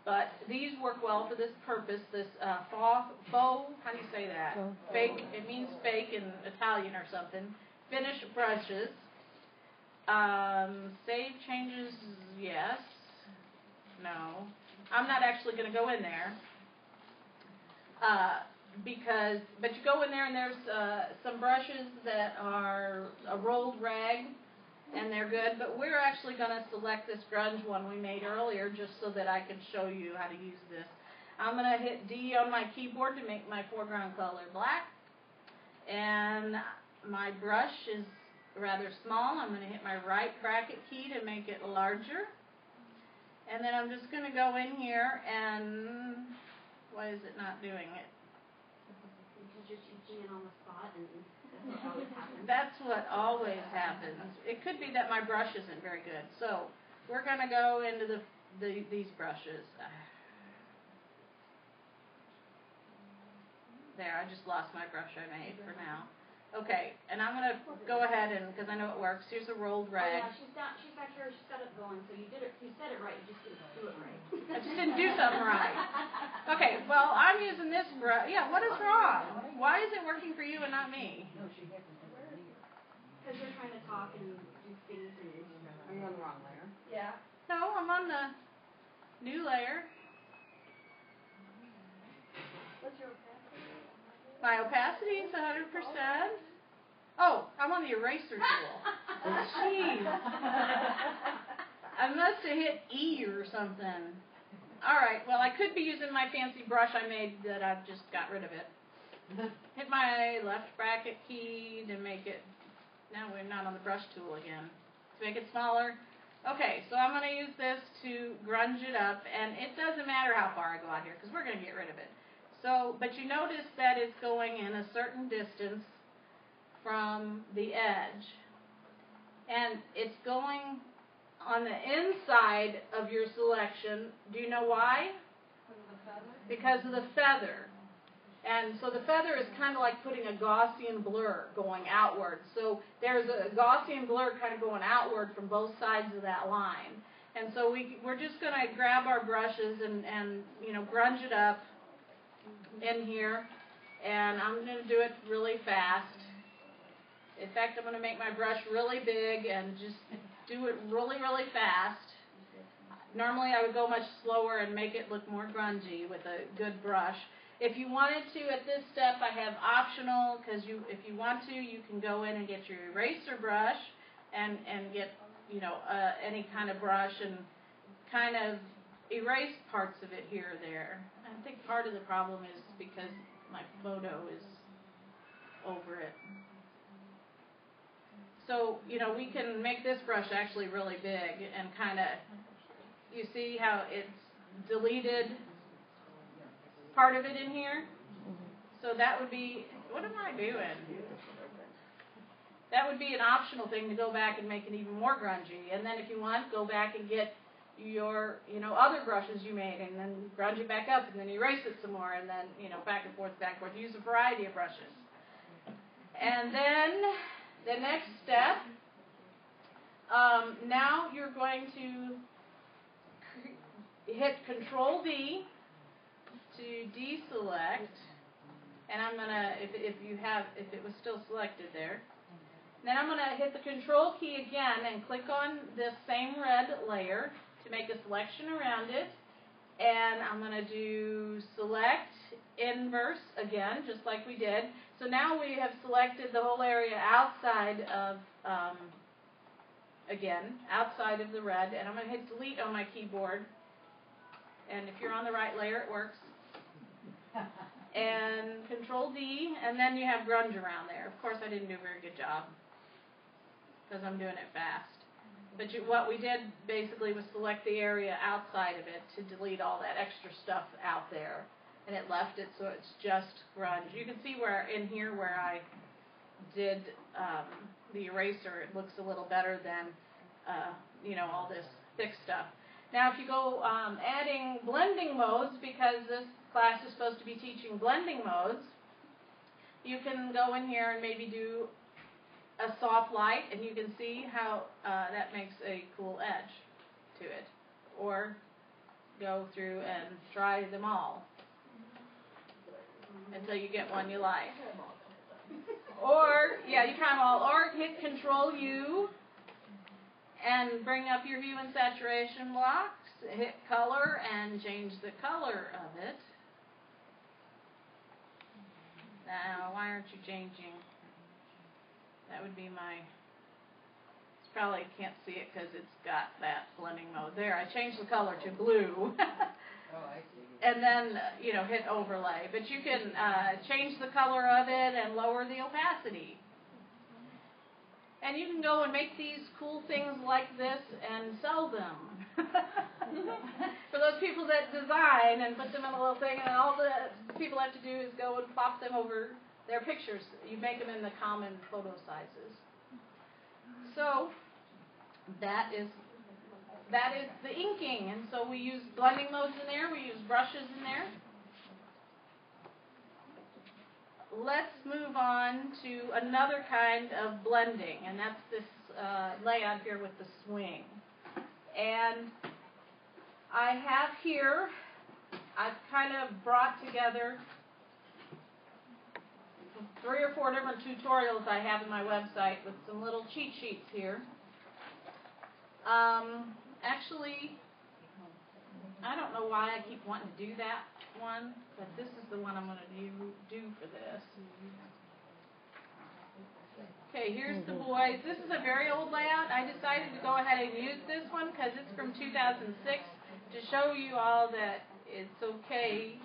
but these work well for this purpose. This faux, how do you say that? Fake, it means fake in Italian or something. Finish brushes. Save changes, yes. No. I'm not actually going to go in there. But you go in there and there's some brushes that are a rolled rag, and they're good. But we're actually going to select this grunge one we made earlier just so that I can show you how to use this. I'm going to hit D on my keyboard to make my foreground color black. And my brush is rather small. I'm going to hit my right bracket key to make it larger. And then I'm just going to go in here and, why is it not doing it? Because you're teaching it on the spot and that's what always happens. That's what always happens. It could be that my brush isn't very good. So we're going to go into these brushes. There, I just lost my brush I made for now. Okay, and I'm going to go ahead and, because I know it works, here's a rolled rag. Oh, yeah, she's back here, she's got it going, so you said it right, you just didn't do it right. I just didn't do something right. Okay, well, I'm using this brush. Yeah, what is wrong? Why is it working for you and not me? Because you're trying to talk and do things and... Are you on the wrong layer? Yeah. No, I'm on the new layer. What's your opacity? My opacity is 100%. Oh, I'm on the eraser tool. Jeez. I must have hit E or something. All right, well, I could be using my fancy brush I made that I've just got rid of it. Hit my left bracket key to make it, now we're not on the brush tool again, to make it smaller. Okay, so I'm going to use this to grunge it up, and it doesn't matter how far I go out here, because we're going to get rid of it. So, but you notice that it's going in a certain distance from the edge, and it's going on the inside of your selection. Do you know why? Because of the feather. And so the feather is kind of like putting a Gaussian blur going outward. So there's a Gaussian blur kind of going outward from both sides of that line. And so we're just going to grab our brushes and you know, grunge it up in here. And I'm going to do it really fast. In fact, I'm going to make my brush really big and just do it really, really fast. Normally I would go much slower and make it look more grungy with a good brush. If you wanted to, at this step, I have optional, because if you want to, you can go in and get your eraser brush and get, you know, any kind of brush and kind of erase parts of it here or there. I think part of the problem is because my photo is over it. So, you know, we can make this brush actually really big and kind of, you see how it's deleted part of it in here? So that would be, what am I doing? That would be an optional thing to go back and make it even more grungy. And then if you want, go back and get your, you know, other brushes you made and then grunge it back up and then erase it some more and then, you know, back and forth. Use a variety of brushes. And then the next step, now you're going to hit Control D to deselect, and I'm gonna, if it was still selected there, then I'm gonna hit the Control key again and click on this same red layer to make a selection around it, and I'm gonna do Select Inverse again, just like we did. So now we have selected the whole area outside of, outside of the red, and I'm gonna hit Delete on my keyboard. And if you're on the right layer, it works. And Control D, and then you have grunge around there. Of course, I didn't do a very good job because I'm doing it fast. But what we did basically was select the area outside of it to delete all that extra stuff out there. And it left it so it's just grunge. You can see where in here where I did the eraser, it looks a little better than, you know, all this thick stuff. Now, if you go adding blending modes, because this class is supposed to be teaching blending modes, you can go in here and maybe do a soft light, and you can see how that makes a cool edge to it. Or go through and try them all until you get one you like. Or, yeah, you try them all. Or hit Control U and bring up your hue and saturation blocks, hit color and change the color of it. Now, why aren't you changing? That would be my, it's probably can't see it because it's got that blending mode. There, I changed the color to blue. And then, you know, hit overlay. But you can change the color of it and lower the opacity. And you can go and make these cool things like this and sell them. For those people that design and put them in a little thing, and all the people have to do is go and plop them over their pictures. You make them in the common photo sizes. So that is the inking, and so we use blending modes in there, we use brushes in there. Let's move on to another kind of blending, and that's this layout here with the swing. And I have here, I've kind of brought together 3 or 4 different tutorials I have in my website with some little cheat sheets here. Actually, I don't know why I keep wanting to do that one, but this is the one I'm going to do for this. Okay, here's the boys. This is a very old layout. I decided to go ahead and use this one because it's from 2006 to show you all that it's okay.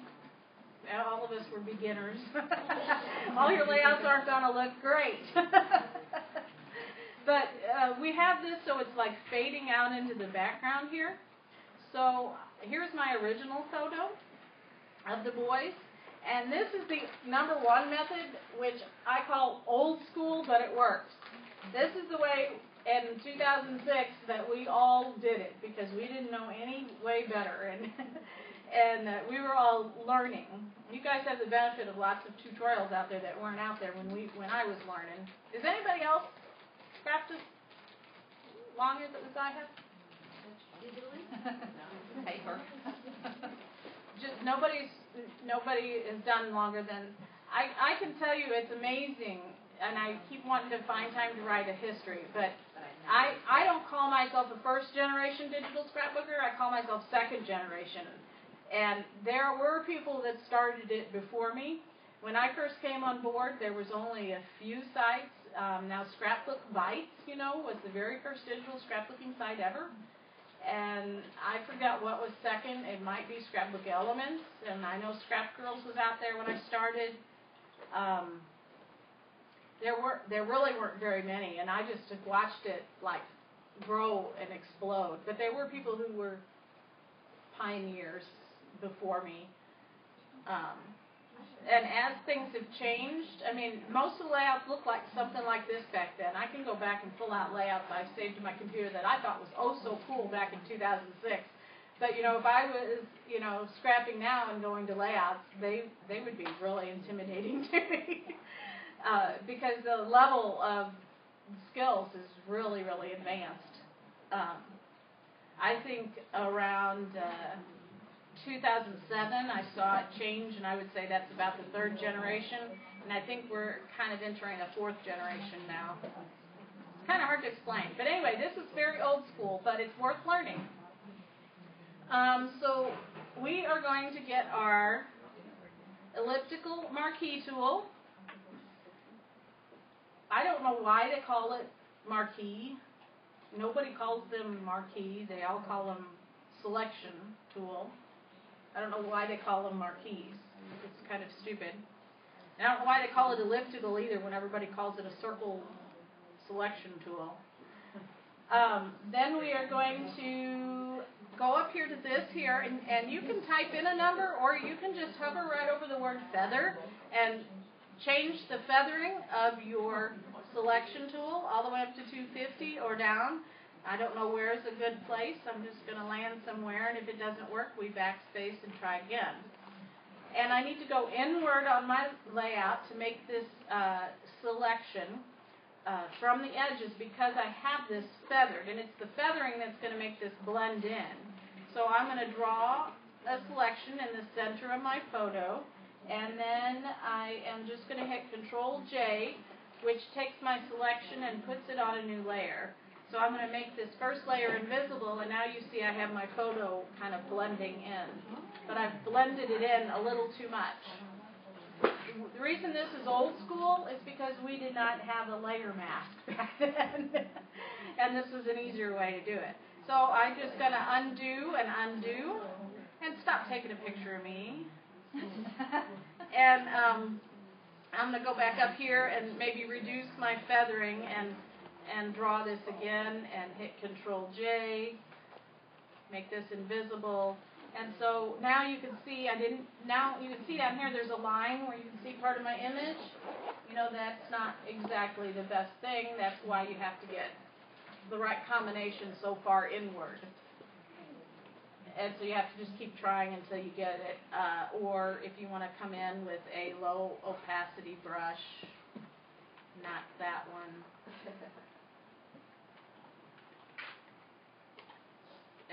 All of us were beginners. All your layouts aren't going to look great. But we have this so it's like fading out into the background here. So here's my original photo of the boys. And this is the #1 method, which I call old school, but it works. This is the way in 2006 that we all did it because we didn't know any way better. And we were all learning. You guys have the benefit of lots of tutorials out there that weren't out there when I was learning. Is anybody else practice long as I have? digitally? Paper. Just nobody has done longer than I can tell you it's amazing, and I keep wanting to find time to write a history, but I don't call myself a first generation digital scrapbooker. I call myself second generation, and there were people that started it before me. When I first came on board, there was only a few sites. Now Scrapbook Bites, was the very first digital scrapbooking site ever. And I forgot what was second. It might be Scrapbook Elements, and I know Scrap Girls was out there when I started. There really weren't very many, and I just watched it like grow and explode. But there were people who were pioneers before me. And as things have changed, I mean, most of the layouts look like something like this back then. I can go back and pull out layouts I've saved to my computer that I thought was oh so cool back in 2006. But, if I was, scrapping now and going to layouts, they would be really intimidating to me. Because the level of skills is really, really advanced. I think around 2007, I saw it change, and I would say that's about the third generation, and I think we're kind of entering a fourth generation now. It's kind of hard to explain, but anyway, this is very old school, but it's worth learning. So we are going to get our elliptical marquee tool. I don't know why they call it marquee. Nobody calls them marquee. They all call them selection tool. I don't know why they call them marquees. It's kind of stupid. And I don't know why they call it elliptical either when everybody calls it a circle selection tool. Then we are going to go up here to this here, and you can type in a number, or you can just hover right over the word feather and change the feathering of your selection tool all the way up to 250 or down. I don't know where is a good place. I'm just going to land somewhere, and if it doesn't work, we backspace and try again. And I need to go inward on my layout to make this selection from the edges because I have this feathered, and it's the feathering that's going to make this blend in. So I'm going to draw a selection in the center of my photo, and then I am just going to hit Control-J, which takes my selection and puts it on a new layer. So I'm going to make this first layer invisible, and now you see I have my photo kind of blending in. But I've blended it in a little too much. The reason this is old school is because we did not have a layer mask back then. And this was an easier way to do it. So I'm just going to undo, and stop taking a picture of me. And I'm going to go back up here and maybe reduce my feathering and draw this again and hit Control-J, make this invisible. And so now you can see now you can see down here there's a line where you can see part of my image. That's not exactly the best thing. That's why you have to get the right combination so far inward. And so you have to just keep trying until you get it. Or if you want to come in with a low opacity brush, not that one.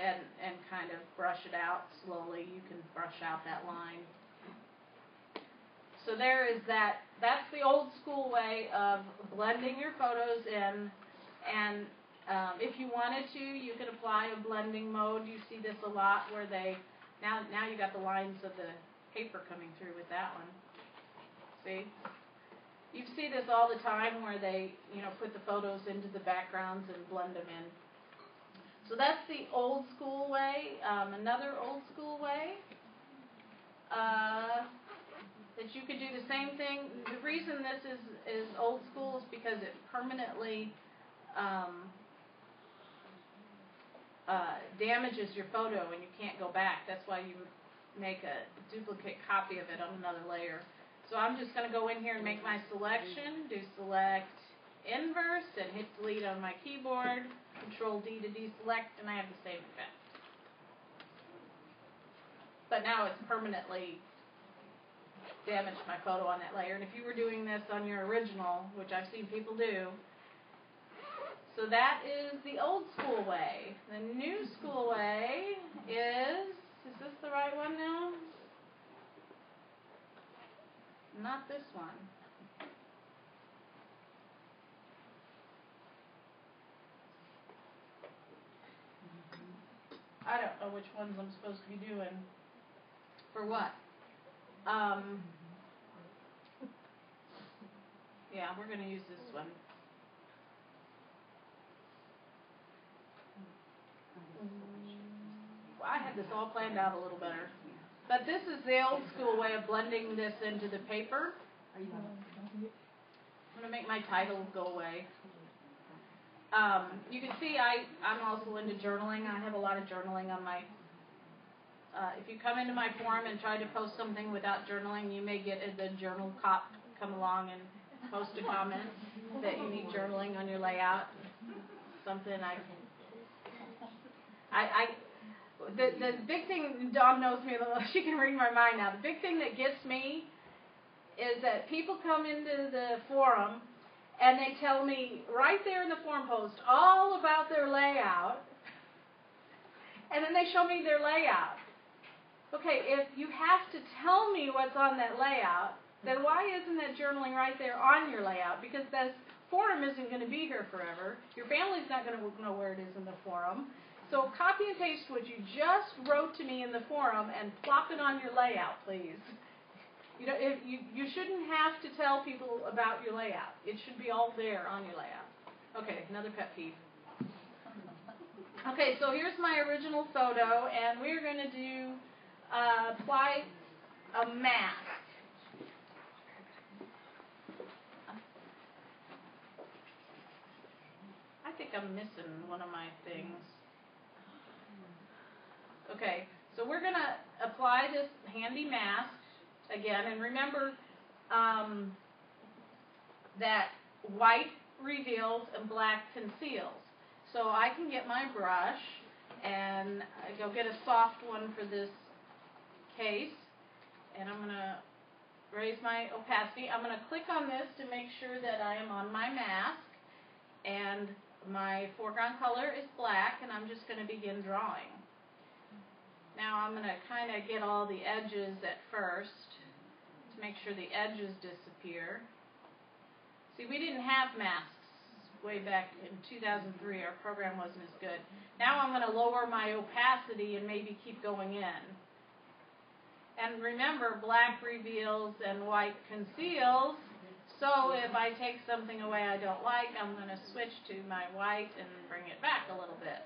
And kind of brush it out slowly. You can brush out that line. So there is that. That's the old school way of blending your photos in. And if you wanted to, you could apply a blending mode. You see this a lot where now you got the lines of the paper coming through with that one. See? You see this all the time where they, put the photos into the backgrounds and blend them in. So that's the old school way. Another old school way that you could do the same thing. The reason this is old school is because it permanently damages your photo and you can't go back. That's why you make a duplicate copy of it on another layer. So I'm just going to go in here and make my selection, do select inverse, and hit delete on my keyboard. Control-D to deselect, and I have the same effect. But now it's permanently damaged my photo on that layer. And if you were doing this on your original, which I've seen people do, So that is the old school way. The new school way is this the right one now? Not this one. I don't know which ones I'm supposed to be doing. For what? Yeah, we're going to use this one. I had this all planned out a little better. But this is the old school way of blending this into the paper. I'm going to make my title go away. You can see I'm also into journaling. I have a lot of journaling on my... if you come into my forum and try to post something without journaling, you may get the journal cop come along and post a comment that you need journaling on your layout. Something the big thing, Dawn knows me a little, she can read my mind now. The big thing that gets me is that people come into the forum and they tell me right there in the forum post all about their layout, and then they show me their layout. Okay, if you have to tell me what's on that layout, then why isn't that journaling right there on your layout? Because this forum isn't going to be here forever. Your family's not going to know where it is in the forum. So copy and paste what you just wrote to me in the forum and plop it on your layout, please. You know, you shouldn't have to tell people about your layout. It should be all there on your layout. Okay, another pet peeve. Okay, so here's my original photo, and we're going to do apply a mask. I think I'm missing one of my things. Okay, so we're going to apply this handy mask again, and remember that white reveals and black conceals. So I can get my brush and go get a soft one for this case, and I'm going to raise my opacity. I'm going to click on this to make sure that I am on my mask, and my foreground color is black, and I'm just going to begin drawing. Now I'm going to kind of get all the edges at first to make sure the edges disappear. See, we didn't have masks way back in 2003. Our program wasn't as good. Now I'm going to lower my opacity and maybe keep going in. And remember, black reveals and white conceals. So if I take something away I don't like, I'm going to switch to my white and bring it back a little bit.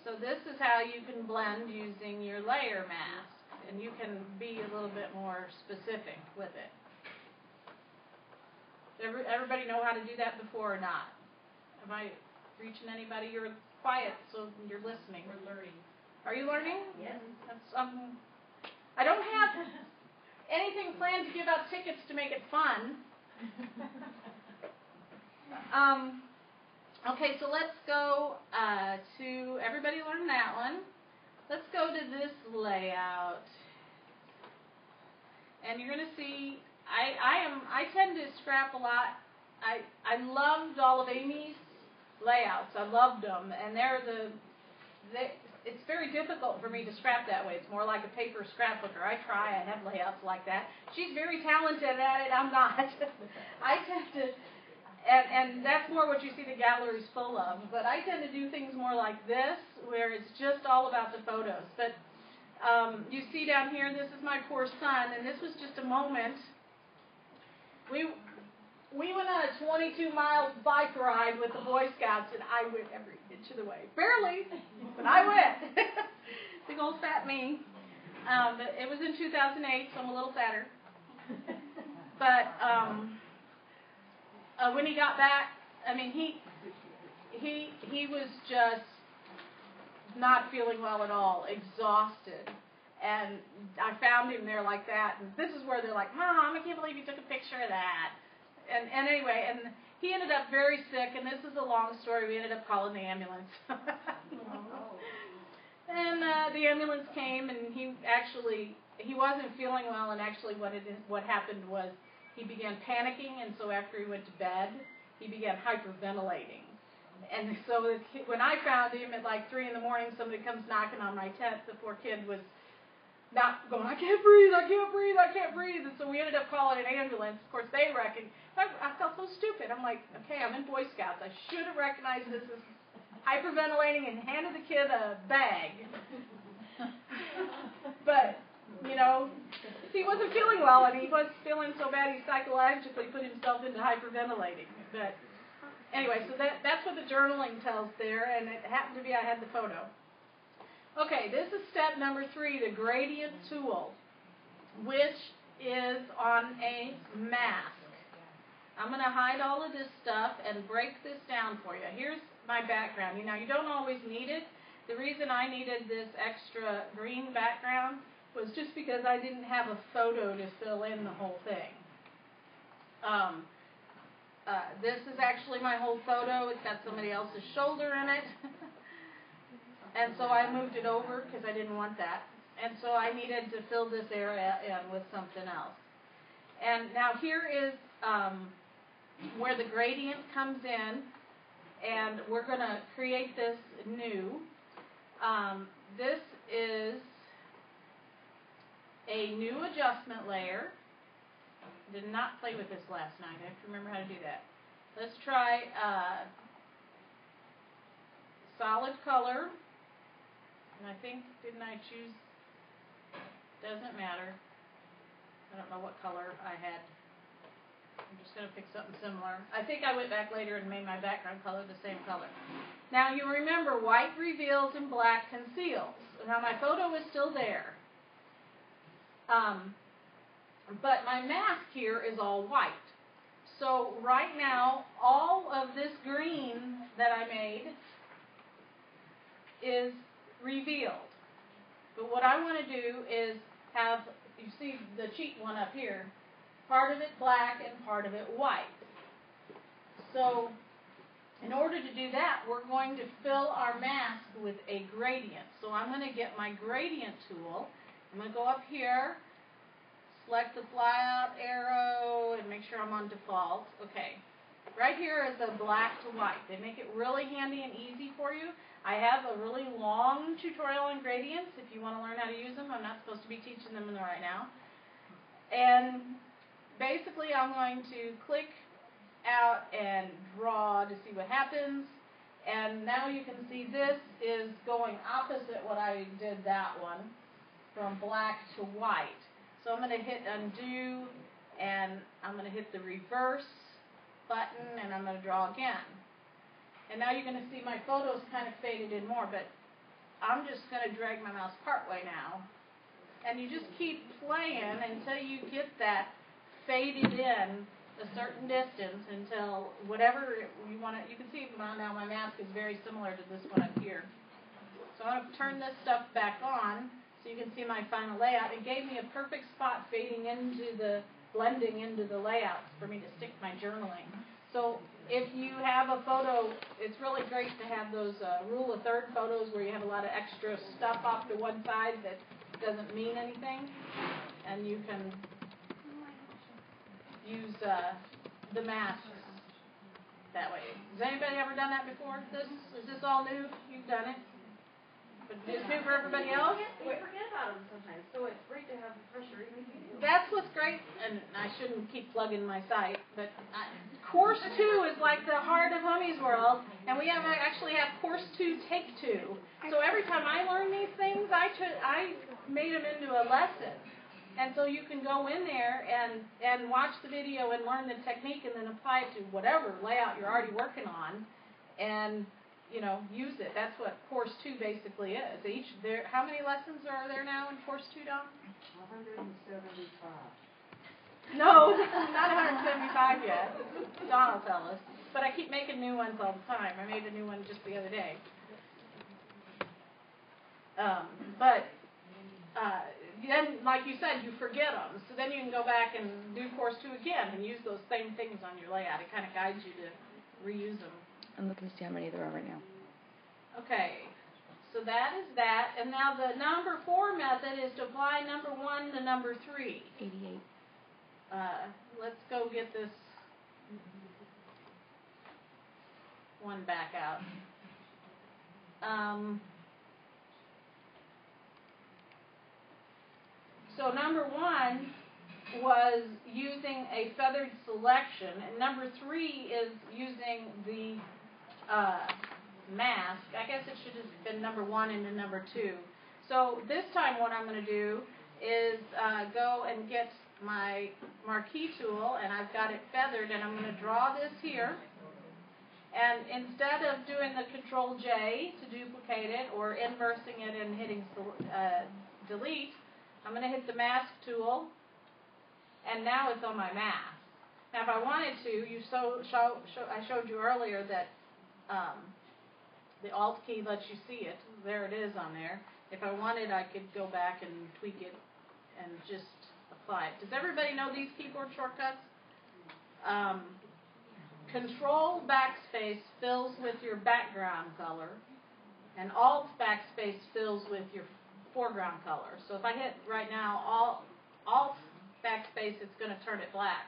So this is how you can blend using your layer mask, and you can be a little bit more specific with it. Everybody know how to do that before or not? Am I reaching anybody? You're quiet, so you're listening. We're learning. Are you learning? Yes. That's, I don't have anything planned to give out tickets to make it fun. Okay, so let's go to, everybody learn that one. Let's go to this layout. And you're going to see, I tend to scrap a lot. I loved all of Amy's layouts. I loved them. And it's very difficult for me to scrap that way. It's more like a paper scrapbooker. I have layouts like that. She's very talented at it. I'm not. I tend to... And that's more what you see the galleries full of. But I tend to do things more like this, where it's just all about the photos. But you see down here, this is my poor son, and this was just a moment. We went on a 22-mile bike ride with the Boy Scouts, and I went every inch of the way. Barely, but I went. Big old fat me. But it was in 2008, so I'm a little fatter. But... when he got back, I mean, he was just not feeling well at all, exhausted. And I found him there like that. And this is where they're like, Mom, I can't believe you took a picture of that. And anyway, and he ended up very sick. And this is a long story. We ended up calling the ambulance. And the ambulance came, and he wasn't feeling well. And actually what happened was, he began panicking, and so after he went to bed, he began hyperventilating. And so when I found him at like 3 in the morning, somebody comes knocking on my tent. The poor kid was not going, I can't breathe, I can't breathe, I can't breathe. And so we ended up calling an ambulance. Of course, they reckoned. I felt so stupid. I'm like, okay, I'm in Boy Scouts. I should have recognized this as hyperventilating and handed the kid a bag. But, you know, he wasn't feeling well, and he was feeling so bad he psychologically put himself into hyperventilating. But anyway, so that's what the journaling tells there, and it happened to be I had the photo. Okay, this is step number 3, the gradient tool, which is on a mask. I'm going to hide all of this stuff and break this down for you. Here's my background. Now, you don't always need it. The reason I needed this extra green background was just because I didn't have a photo to fill in the whole thing. This is actually my whole photo. It's got somebody else's shoulder in it. And so I moved it over because I didn't want that. And so I needed to fill this area in with something else. And now here is where the gradient comes in. And we're going to create this new. This is a new adjustment layer. Did not play with this last night. I have to remember how to do that. Let's try solid color. And I think, didn't I choose? Doesn't matter. I don't know what color I had. I'm just going to pick something similar. I think I went back later and made my background color the same color. Now you remember, white reveals and black conceals. Now my photo is still there. But my mask here is all white. So right now, all of this green that I made is revealed. But what I want to do is have, you see the cheat one up here, part of it black and part of it white. So in order to do that, we're going to fill our mask with a gradient. So I'm going to get my gradient tool. I'm going to go up here, select the flyout arrow, and make sure I'm on default. Okay. Right here is a black to white. They make it really handy and easy for you. I have a really long tutorial on gradients if you want to learn how to use them. I'm not supposed to be teaching them right now. And basically I'm going to click out and draw to see what happens. And now you can see this is going opposite what I did that one, from black to white. So I'm going to hit undo, and I'm going to hit the reverse button, and I'm going to draw again. And now you're going to see my photos kind of faded in more, but I'm just going to drag my mouse partway now. And you just keep playing until you get that faded in a certain distance until whatever you want to, you can see now my mask is very similar to this one up here. So I'm going to turn this stuff back on so you can see my final layout. It gave me a perfect spot fading into the, blending into the layouts for me to stick my journaling. So if you have a photo, it's really great to have those rule of third photos where you have a lot of extra stuff off to one side that doesn't mean anything, and you can use the masks that way. Has anybody ever done that before? Is this all new? You've done it? But it's new for everybody else? We forget about them sometimes, so it's great to have the pressure even if you do. That's what's great, and I shouldn't keep plugging my site, but Course 2 is like the heart of Hummie's world, and we actually have Course 2 Take 2. So every time I learn these things, I made them into a lesson. And so you can go in there and watch the video and learn the technique and then apply it to whatever layout you're already working on and, you know, use it. That's what Course 2 basically is. How many lessons are there now in Course 2, Don? 175. No, not 175 yet. Don will tell us. But I keep making new ones all the time. I made a new one just the other day. Then, like you said, you forget them. So then you can go back and do Course 2 again and use those same things on your layout. It kind of guides you to reuse them. I'm looking to see how many there are right now. Okay, so that is that. And now the number 4 method is to apply number 1 to number 3. 88. Let's go get this one back out. So number 1 was using a feathered selection, and number 3 is using the mask. I guess it should have been number 1 and then number 2. So this time what I'm going to do is go and get my marquee tool, and I've got it feathered, and I'm going to draw this here. And instead of doing the Control J to duplicate it or inversing it and hitting delete, I'm going to hit the mask tool, and now it's on my mask. Now if I wanted to, I showed you earlier that the Alt key lets you see it. There it is on there. If I wanted, I could go back and tweak it and just apply it. Does everybody know these keyboard shortcuts? Control backspace fills with your background color, and Alt backspace fills with your foreground color. So if I hit right now Alt backspace, it's going to turn it black.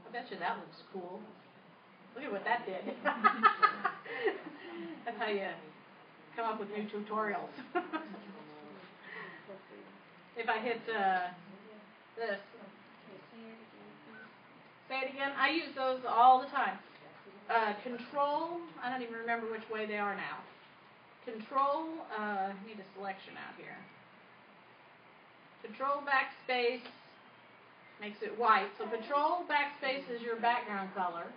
I bet you that looks cool. Look at what that did. That's how you come up with new tutorials. If I hit this. Say it again. I use those all the time. Control, I don't even remember which way they are now. Control, I need a selection out here. Control backspace makes it white. So Control backspace is your background color,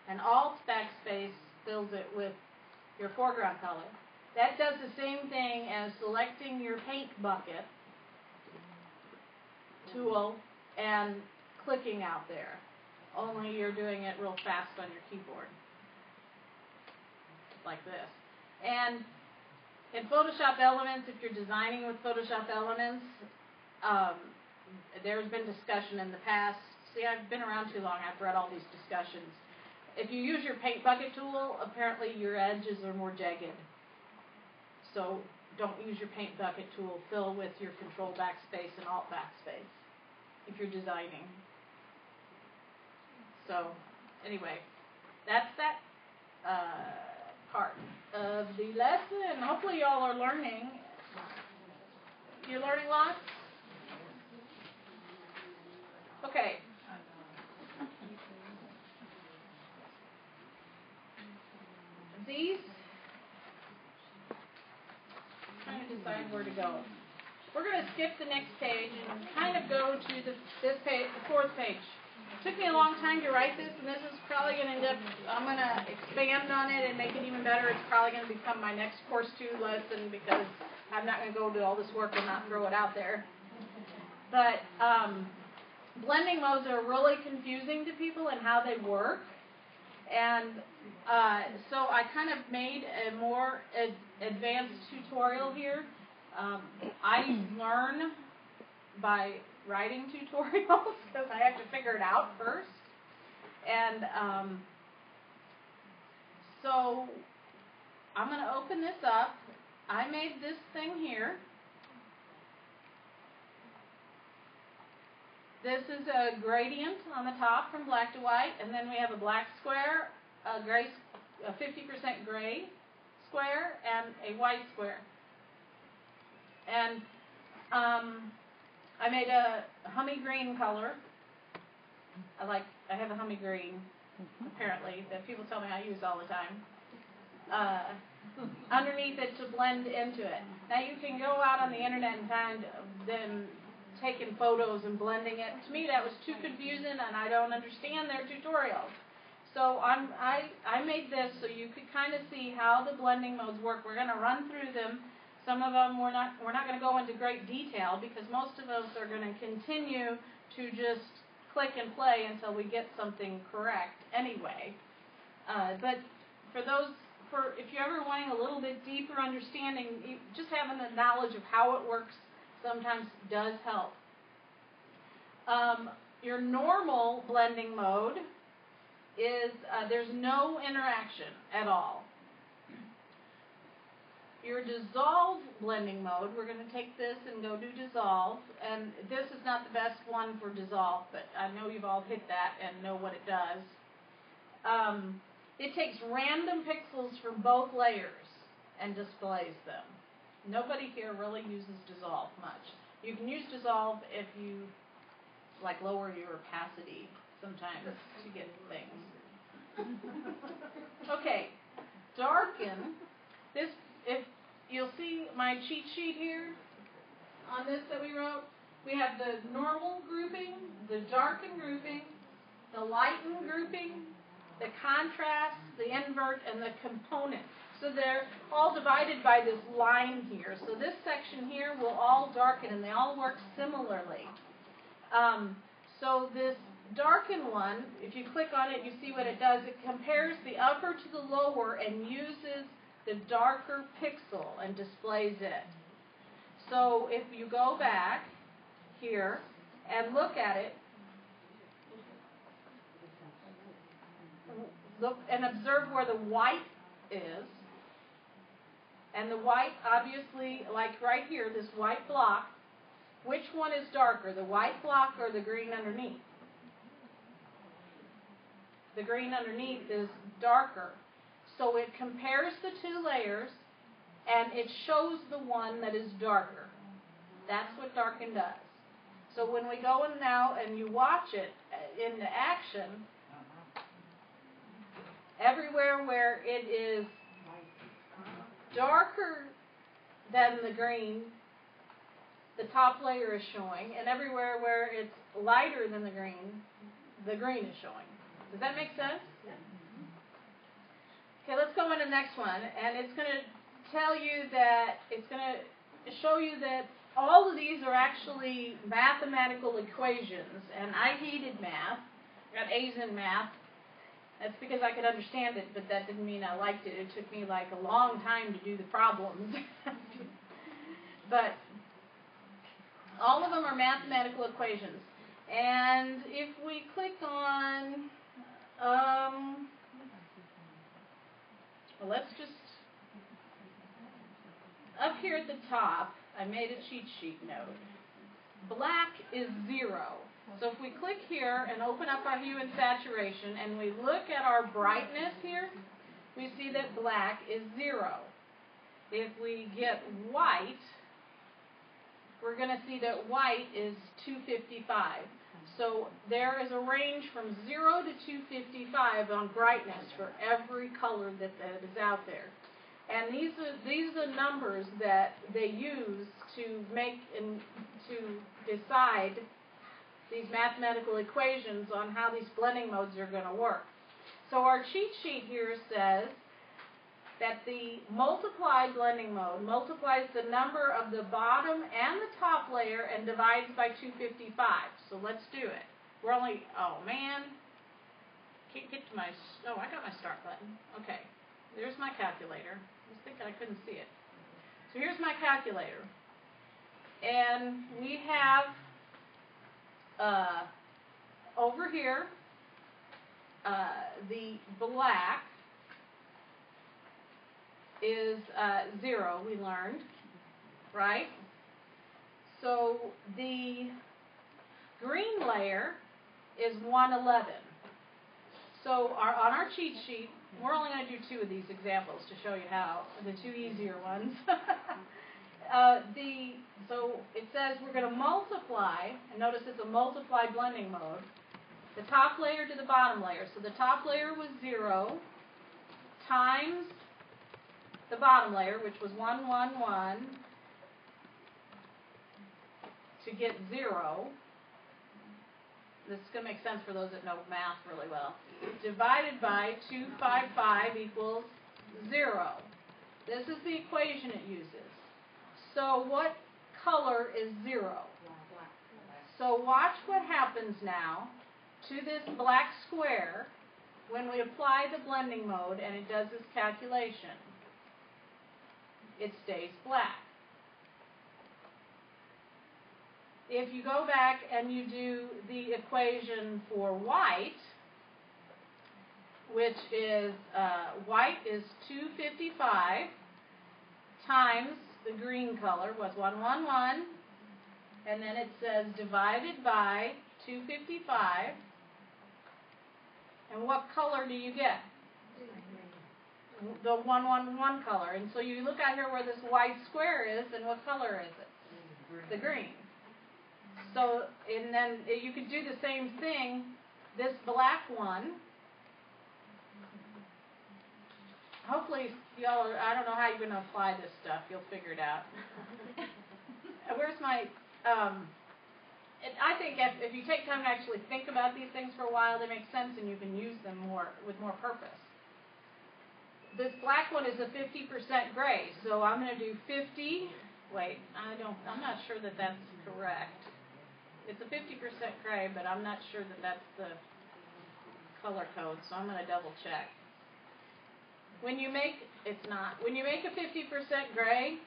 and Alt backspace fills it with your foreground color. That does the same thing as selecting your paint bucket tool and clicking out there. Only you're doing it real fast on your keyboard. Like this. And in Photoshop Elements, if you're designing with Photoshop Elements, there's been discussion in the past. See, I've been around too long. I've read all these discussions. If you use your paint bucket tool, apparently your edges are more jagged. So don't use your paint bucket tool. Fill with your Control backspace and Alt backspace if you're designing. So anyway, that's that part of the lesson. Hopefully y'all are learning. You're learning lots? Okay. These, I'm trying to decide where to go. We're going to skip the next page and kind of go to this page, the 4th page. It took me a long time to write this, and this is probably going to end up, I'm going to expand on it and make it even better. It's probably going to become my next Course 2 lesson because I'm not going to go do all this work and not throw it out there. But blending modes are really confusing to people and how they work. And so I kind of made a more advanced tutorial here. I learn by writing tutorials because I have to figure it out first. And so I'm going to open this up. I made this thing here. This is a gradient on the top from black to white, and then we have a black square, a 50% gray square, and a white square. And I made a Hummie green color. I have a Hummie green, apparently, that people tell me I use all the time. Underneath it to blend into it. Now you can go out on the internet and find them taking photos and blending it. To me that was too confusing and I don't understand their tutorials. So I made this so you could kind of see how the blending modes work. We're going to run through them. Some of them we're not going to go into great detail because most of us are going to continue to just click and play until we get something correct anyway. But if you're ever wanting a little bit deeper understanding, just having the knowledge of how it works sometimes does help. Your normal blending mode is there's no interaction at all. Your dissolve blending mode, we're going to take this and go do dissolve, and this is not the best one for dissolve, but I know you've all hit that and know what it does. it takes random pixels from both layers and displays them. Nobody here really uses dissolve much. You can use dissolve if you like lower your opacity sometimes to get things. Okay, darken. This, if you'll see my cheat sheet here on this that we wrote, we have the normal grouping, the darken grouping, the lighten grouping, the contrast, the invert, and the component. So they're all divided by this line here. So this section here will all darken, and they all work similarly. So this darken one, if you click on it, you see what it does. It compares the upper to the lower and uses the darker pixel and displays it. So if you go back here and look at it, look and observe where the white is. And the white, obviously, like right here, this white block, which one is darker, the white block or the green underneath? The green underneath is darker. So it compares the two layers, and it shows the one that is darker. That's what darken does. So when we go in now and you watch it into action, everywhere where it is darker than the green, the top layer is showing, and everywhere where it's lighter than the green is showing. Does that make sense? Okay, let's go on to the next one, and it's going to tell you that, it's going to show you that all of these are actually mathematical equations, and I hated math. I got A's in math. That's because I could understand it, but that didn't mean I liked it. It took me like a long time to do the problems. But all of them are mathematical equations. And if we click on, well, let's just, up here at the top, I made a cheat sheet note. Black is 0. So if we click here and open up our hue and saturation and we look at our brightness here, we see that black is 0. If we get white, we're going to see that white is 255. So there is a range from 0 to 255 on brightness for every color that is out there. And these are the numbers that they use to make and to decide these mathematical equations on how these blending modes are going to work. So our cheat sheet here says that the multiply blending mode multiplies the number of the bottom and the top layer and divides by 255. So let's do it. We're only, oh man, can't get to my, oh, I got my start button. Okay, there's my calculator. I was thinking I couldn't see it. So here's my calculator. And we have over here, the black is 0, we learned, right? So the green layer is 111. So on our cheat sheet, we're only going to do 2 of these examples to show you how, the 2 easier ones. So it says we're going to multiply, and notice it's a multiply blending mode, the top layer to the bottom layer. So the top layer was 0 times the bottom layer, which was 111, to get 0. This is going to make sense for those that know math really well. Divided by 255 equals 0. This is the equation it uses. So what color is 0? So watch what happens now to this black square when we apply the blending mode and it does this calculation. It stays black. If you go back and you do the equation for white, which is, white is 255 times the green color was 111, and then it says divided by 255, and what color do you get? the 111 color. And so you look out here where this white square is, and what color is it? The green. So, and then you could do the same thing, this black one. Hopefully, y'all are, I don't know how you're going to apply this stuff. You'll figure it out. Where's my, I think if you take time to actually think about these things for a while, they make sense and you can use them with more purpose. This black one is a 50% gray, so I'm going to do 50. Wait, I'm not sure that that's correct. It's a 50% gray, but I'm not sure that that's the color code, so I'm going to double check. When you make a 50% gray,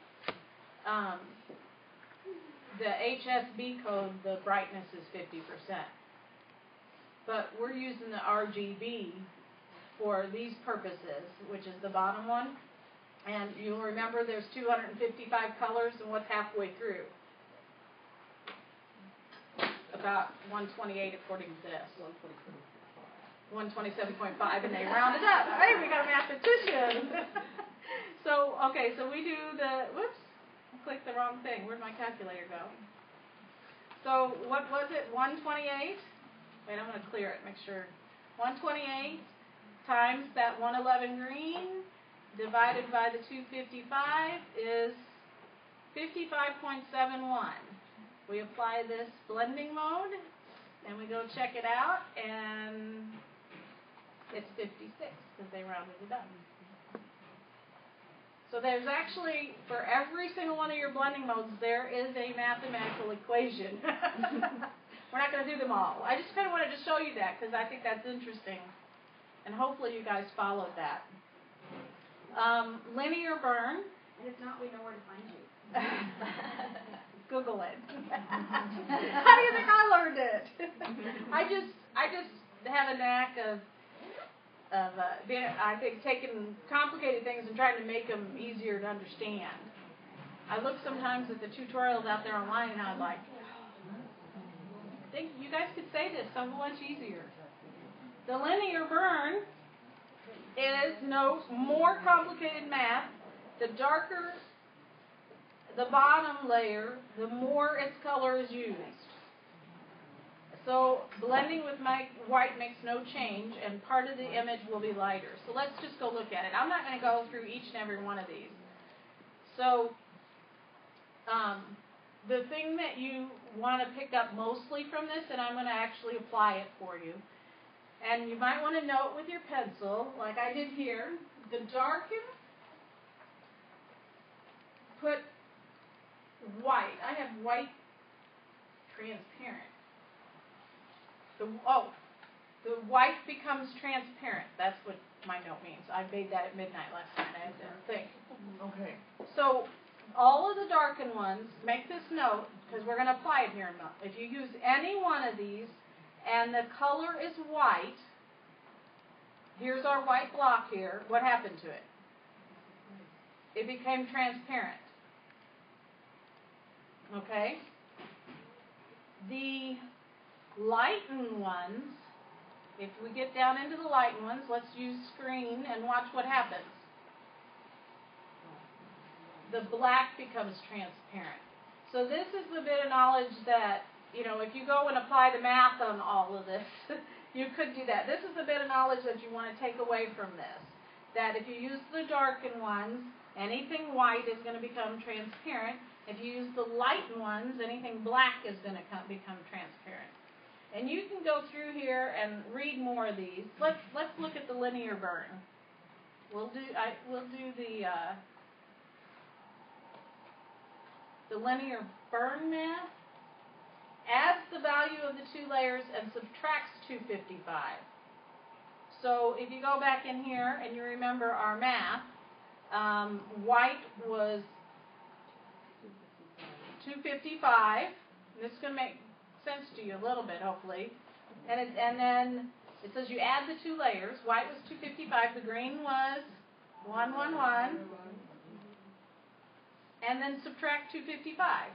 the HSB code, the brightness is 50%. But we're using the RGB for these purposes, which is the bottom one. And you'll remember there's 255 colors, and what's halfway through? About 128 according to this. 127.5, and they round it up. Hey, we got a mathematician. So we do the, whoops, I clicked the wrong thing. Where'd my calculator go? So what was it, 128? Wait, I'm going to clear it, make sure. 128 times that 111 green divided by the 255 is 55.71. We apply this blending mode, and we go check it out, and it's 56 because they rounded it up. So there's actually, for every single one of your blending modes, there is a mathematical equation. We're not going to do them all. I just kind of wanted to show you that because I think that's interesting. And hopefully you guys followed that. Linear burn. And if not, we know where to find you. Google it. How do you think I learned it? I just have a knack of I think taking complicated things and trying to make them easier to understand. I look sometimes at the tutorials out there online and I'm like, I think you guys could say this so much easier. The linear burn is no more complicated math. The darker the bottom layer, the more its color is used. So blending with white makes no change, and part of the image will be lighter. So let's just go look at it. I'm not going to go through each and every one of these. So the thing that you want to pick up mostly from this, and I'm going to actually apply it for you, and you might want to note with your pencil, like I did here, the darken, put white. I have white transparent. The white becomes transparent. That's what my note means. I made that at midnight last night. I had to think. Okay. So all of the darkened ones, make this note, because we're going to apply it here in a moment. If you use any one of these and the color is white, here's our white block here. What happened to it? It became transparent. Okay? The lightened ones, if we get down into the lightened ones, let's use screen and watch what happens. The black becomes transparent. So this is the bit of knowledge that, if you go and apply the math on all of this, you could do that. This is the bit of knowledge that you want to take away from this. That if you use the darkened ones, anything white is going to become transparent. If you use the lightened ones, anything black is going to become transparent. And you can go through here and read more of these. Let's look at the linear burn. We'll do the linear burn math. Adds the value of the two layers and subtracts 255. So if you go back in here and you remember our math, white was 255. This is going to make sense to you a little bit, hopefully. And then it says you add the two layers. White was 255. The green was 111. And then subtract 255.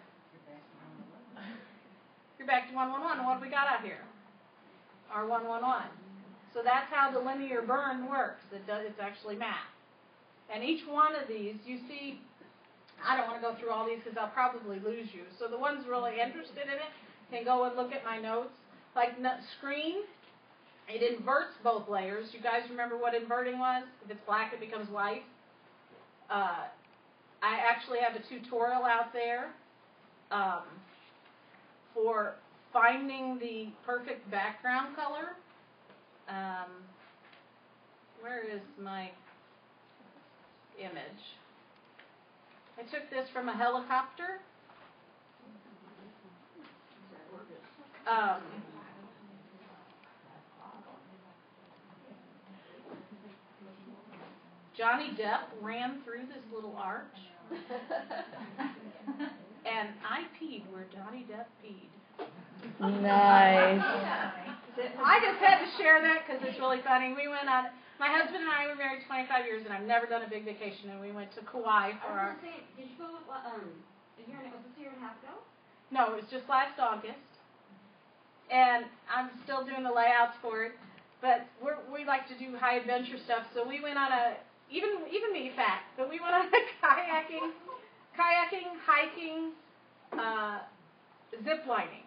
You're back to 111. What have we got out here? Our 111. So So that's how the linear burn works. It's actually math. And each one of these, you see, I don't want to go through all these because I'll probably lose you. So the ones really interested in it can go and look at my notes. Like screen, it inverts both layers. You guys remember what inverting was? If it's black, it becomes white. I actually have a tutorial out there for finding the perfect background color. Where is my image? I took this from a helicopter. Johnny Depp ran through this little arch. And I peed where Johnny Depp peed. Nice. I just had to share that because it's really funny. We went on, my husband and I were married 25 years, and I've never done a big vacation, and we went to Kauai for our... I was going to say, did you go, was this a year and a half ago? No, it was just last August. And I'm still doing the layouts for it, but we like to do high adventure stuff, so we went on a, even me, fat, but we went on a kayaking, hiking, zip lining.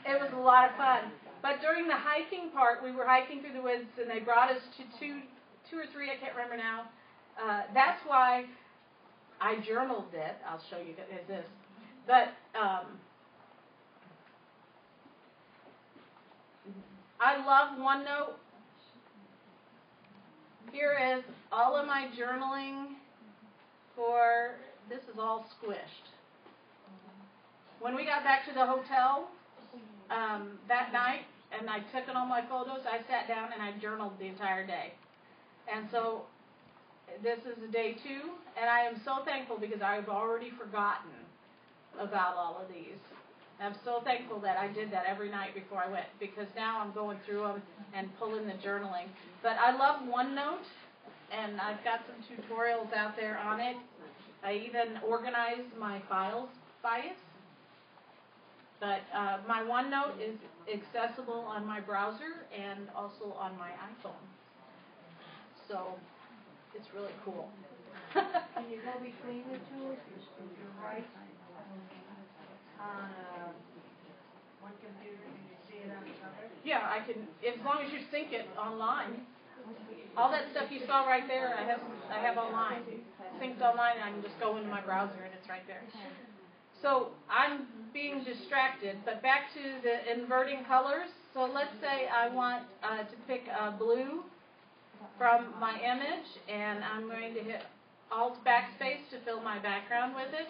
It was a lot of fun. But during the hiking part, we were hiking through the woods, and they brought us to two or three, I can't remember now. That's why I journaled it. I'll show you this. But I love OneNote. Here is all of my journaling for, this is all squished. When we got back to the hotel that night, and I took all my photos, I sat down and I journaled the entire day. And so this is day 2, and I am so thankful because I've already forgotten about all of these. I'm so thankful that I did that every night before I went, because now I'm going through them and pulling the journaling. But I love OneNote, and I've got some tutorials out there on it. I even organize my files by it. But my OneNote is accessible on my browser and also on my iPhone. So it's really cool. Can you go between the two? If you're right on one computer, can you see it on the other? Yeah, I can, as long as you sync it online. All that stuff you saw right there, I have online. Synced online, and I can just go into my browser and it's right there. So I'm being distracted, but back to the inverting colors. So let's say I want to pick a blue from my image, and I'm going to hit Alt backspace to fill my background with it.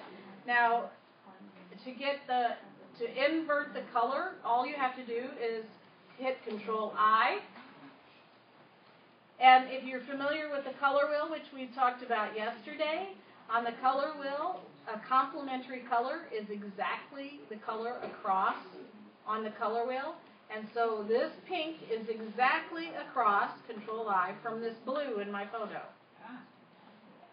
Now, to invert the color, all you have to do is hit Control I. And if you're familiar with the color wheel, which we talked about yesterday, on the color wheel, a complementary color is exactly the color across on the color wheel. And so this pink is exactly across, Control I, from this blue in my photo.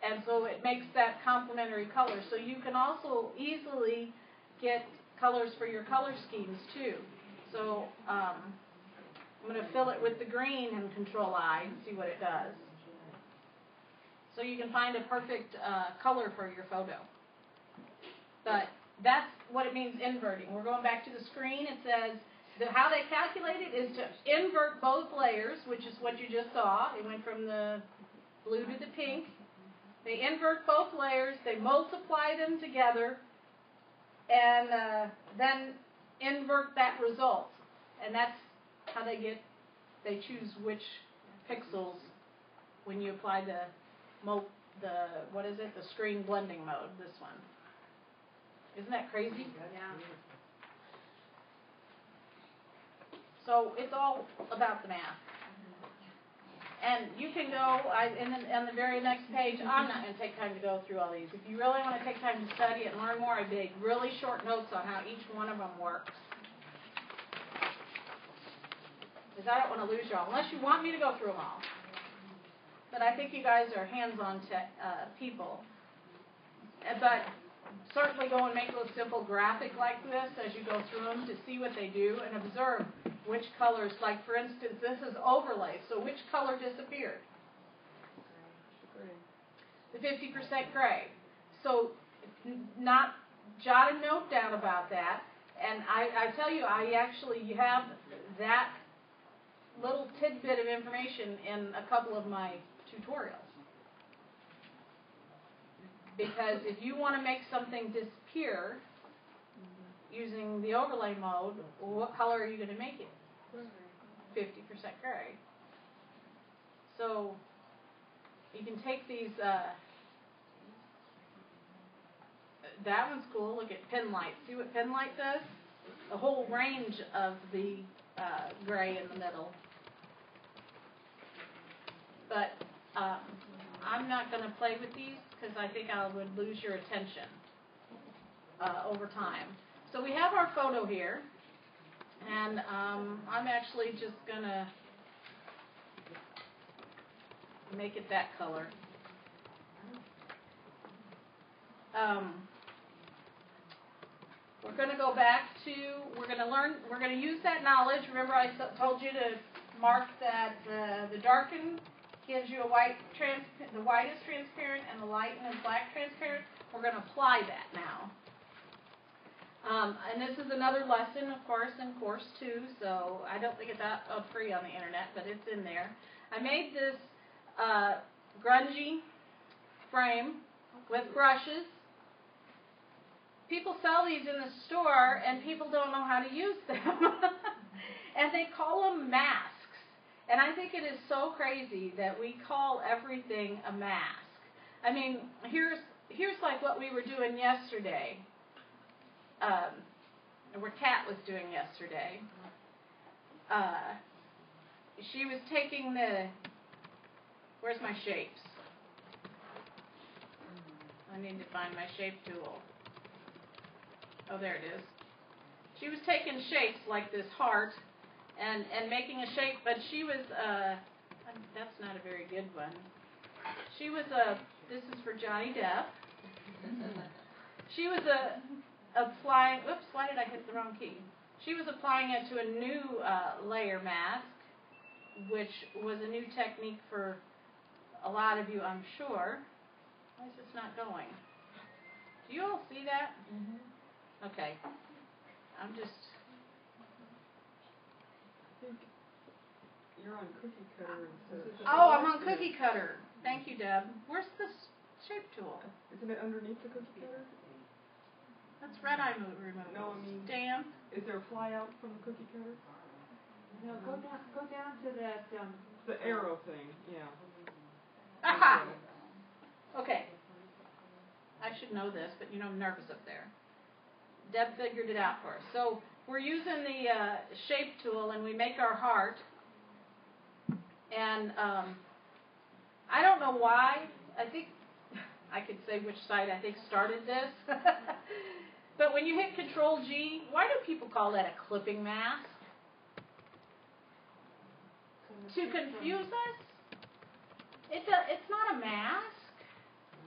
And so it makes that complementary color. So you can also easily get colors for your color schemes too. So I'm going to fill it with the green and Control I and see what it does. So you can find a perfect color for your photo. But that's what it means inverting. We're going back to the screen. It says how they calculate it is to invert both layers, which is what you just saw. It went from the blue to the pink. They invert both layers. They multiply them together, and then invert that result. And that's how they choose which pixels when you apply the screen blending mode, this one. Isn't that crazy? Yeah. So it's all about the math. And you can go, on the very next page, I'm not going to take time to go through all these. If you really want to take time to study it and learn more, I made really short notes on how each one of them works. Because I don't want to lose y'all, unless you want me to go through them all. But I think you guys are hands-on people. But certainly go and make a simple graphic like this as you go through them to see what they do and observe which colors, like for instance, this is overlay, so which color disappeared? The 50% gray. So not jot a note down about that. And I tell you, you have that little tidbit of information in a couple of my tutorials. Because if you want to make something disappear using the overlay mode, what color are you going to make it? 50% gray. So you can take these, that one's cool. Look at pin light. See what pin light does? A whole range of the gray in the middle. But I'm not going to play with these because I think I would lose your attention over time. So we have our photo here, and I'm actually just going to make it that color. We're going to go back to, we're going to use that knowledge. Remember I told you to mark that the darken gives you the white is transparent and the lighten is black transparent. We're going to apply that now. And this is another lesson, of course, in course 2, so I don't think it's out free on the internet, but it's in there. I made this grungy frame with brushes. People sell these in the store, and people don't know how to use them. And they call them masks. And I think it is so crazy that we call everything a mask. I mean, here's like what we were doing yesterday. Where Kat was doing yesterday. She was taking where's my shapes? I need to find my shape tool. Oh, there it is. She was taking shapes like this heart and making a shape, but she was, that's not a very good one. She was this is for Johnny Depp. She was applying, oops, why did I hit the wrong key? She was applying it to a new layer mask, which was a new technique for a lot of you, I'm sure. Why is this not going? Do you all see that? Mm-hmm. Okay. I'm just... I think you're on cookie cutter instead of... Oh, I'm on cookie cutter. Thank you, Deb. Where's the shape tool? Isn't it underneath the cookie cutter? That's red eye removal. No, I mean... Stamp. Is there a fly out from the cookie cutter? No, go down to that, The arrow thing, yeah. Aha! Okay. I should know this, but you know I'm nervous up there. Deb figured it out for us. So we're using the shape tool, and we make our heart. And I don't know why. I think I could say which side I think started this. But when you hit Control G, why do people call that a clipping mask? To confuse us? It's not a mask.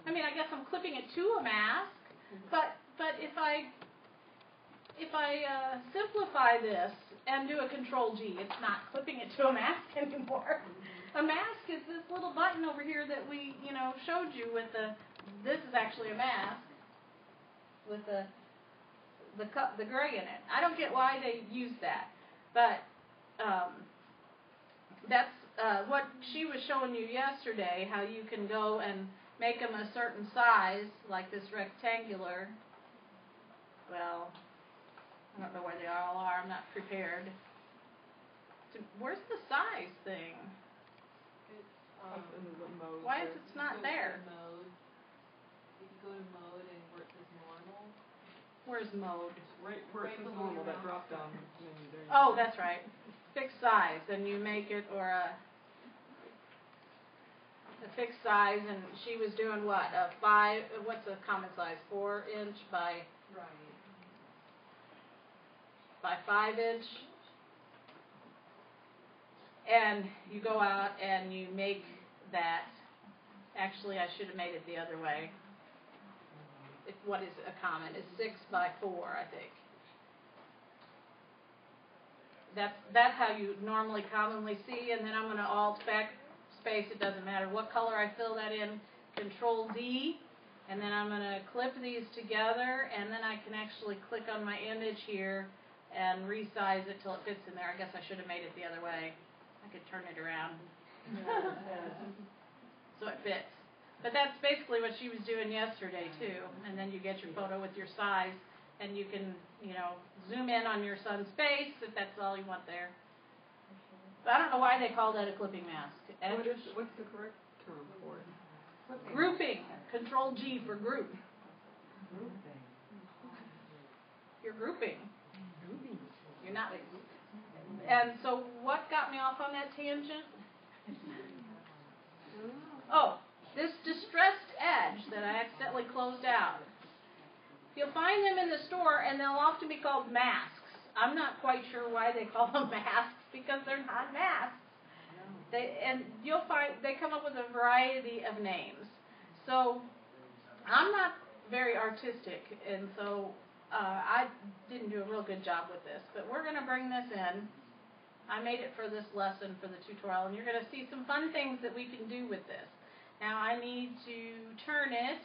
I mean, I guess I'm clipping it to a mask, but if I simplify this and do a Control G, it's not clipping it to a mask anymore. A mask is this little button over here that we, showed you with this is actually a mask with the gray in it. I don't get why they use that, but that's what she was showing you yesterday, how you can go and make them a certain size, like this rectangular. Well, I don't know where they all are. I'm not prepared. Where's the size thing? In the mode. Why is it not there? Mode. If you go to mode and where it says normal. Where's mode? Right where it says normal, that drop down menu there. Oh, that's right. Fixed size, and you make it, or a fixed size, and she was doing what? What's a common size? 4-inch by 5-inch. And you go out and you make that. Actually, I should have made it the other way. What is a common? It's 6 by 4, I think. That's how you normally commonly see, and then I'm going to alt backspace, it doesn't matter what color I fill that in, Control D, and then I'm going to clip these together, and then I can actually click on my image here and resize it till it fits in there. I guess I should have made it the other way. I could turn it around so it fits. But that's basically what she was doing yesterday too, and then you get your photo with your size, and you can, zoom in on your son's face if that's all you want there. But I don't know why they call that a clipping mask. What's the correct term for it? Grouping. Control G for group. You're grouping. You're not. And so what got me off on that tangent? Oh, this distressed edge that I accidentally closed out. You'll find them in the store, and they'll often be called masks. I'm not quite sure why they call them masks, because they're not masks. And you'll find they come up with a variety of names. So I'm not very artistic, and so I didn't do a real good job with this. But we're going to bring this in. I made it for this lesson, for the tutorial, and you're going to see some fun things that we can do with this. Now I need to turn it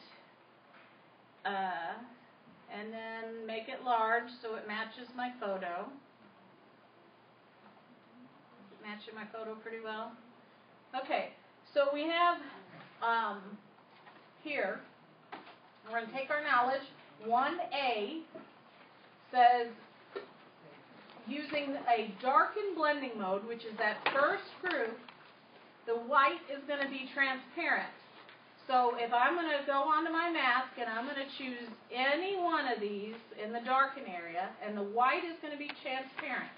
and then make it large so it matches my photo. Matching my photo pretty well. Okay, so we have here, we're going to take our knowledge. 1A says using a darken blending mode, which is that first group, the white is going to be transparent. So if I'm going to go onto my mask and I'm going to choose any one of these in the darken area, and the white is going to be transparent.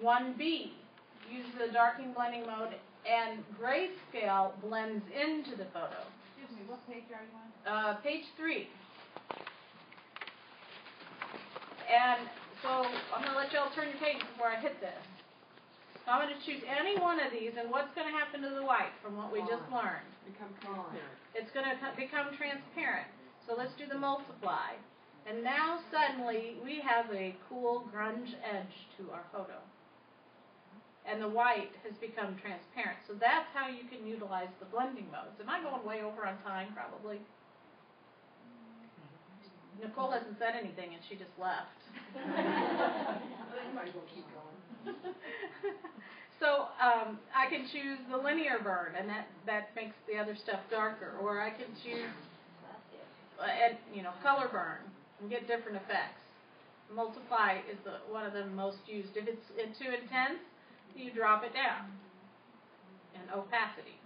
1B uses the darken blending mode, and grayscale blends into the photo. Excuse me, what page are you on? Page 3. And so I'm going to let y'all turn your page before I hit this. So I'm going to choose any one of these, and what's going to happen to the white from what we just learned? Become transparent. It's going to become transparent. So let's do the multiply. And now suddenly we have a cool grunge edge to our photo. And the white has become transparent. So that's how you can utilize the blending modes. Am I going way over on time? Probably. Nicole hasn't said anything, and she just left. So I can choose the linear burn, and that makes the other stuff darker. Or I can choose, color burn and get different effects. Multiply is one of the most used. If it's too intense, you drop it down. And opacity.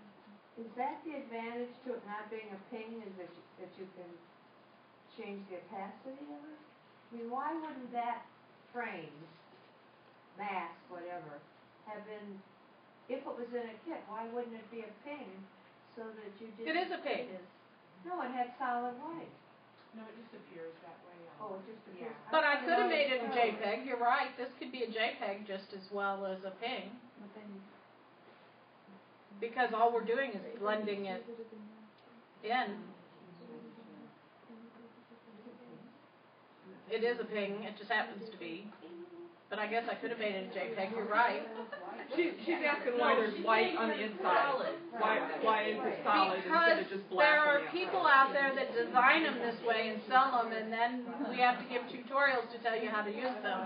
Is that the advantage to it not being a ping, is that you can change the opacity of it? I mean, why wouldn't that frame, mask, whatever, have been, if it was in a kit, why wouldn't it be a ping so that you didn't? It is a ping. No, it had solid white. No, it just appears that way. Oh, it just appears. But I could have made it a JPEG. You're right. This could be a JPEG just as well as a ping. But then, Because all we're doing is blending it in. It is a ping. It just happens to be. But I guess I could have made it a JPEG. You're right. She's asking why there's white on the inside. Why is it solid instead of just black? There on are the people outside? out there that design them this way and sell them, and then we have to give tutorials to tell you how to use them.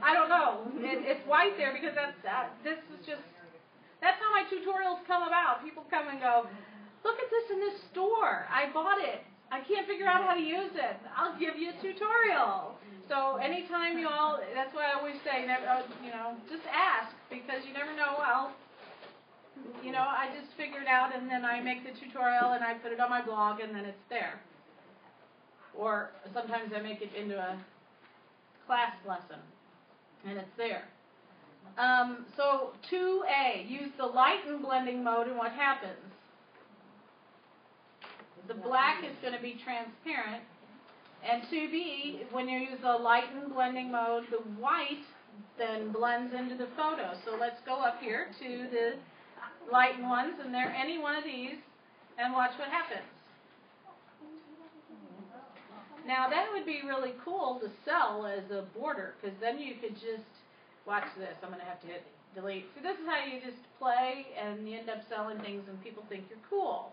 I don't know. It's white there because that's how my tutorials come about. People come and go, look at this in this store. I bought it. I can't figure out how to use it. I'll give you a tutorial. So anytime you all, that's why I always say, just ask, because you never know. I just figure it out, and then I make the tutorial, and I put it on my blog, and then it's there. Or sometimes I make it into a class lesson, and it's there. So 2A, use the lighten blending mode, and what happens? The black is going to be transparent. And 2B, when you use the lighten blending mode, the white then blends into the photo. So let's go up here to the lighten ones, and they're any one of these, and watch what happens. Now that would be really cool to sell as a border, because then you could just, watch this, I'm going to have to hit delete. So this is how you just play and you end up selling things and people think you're cool.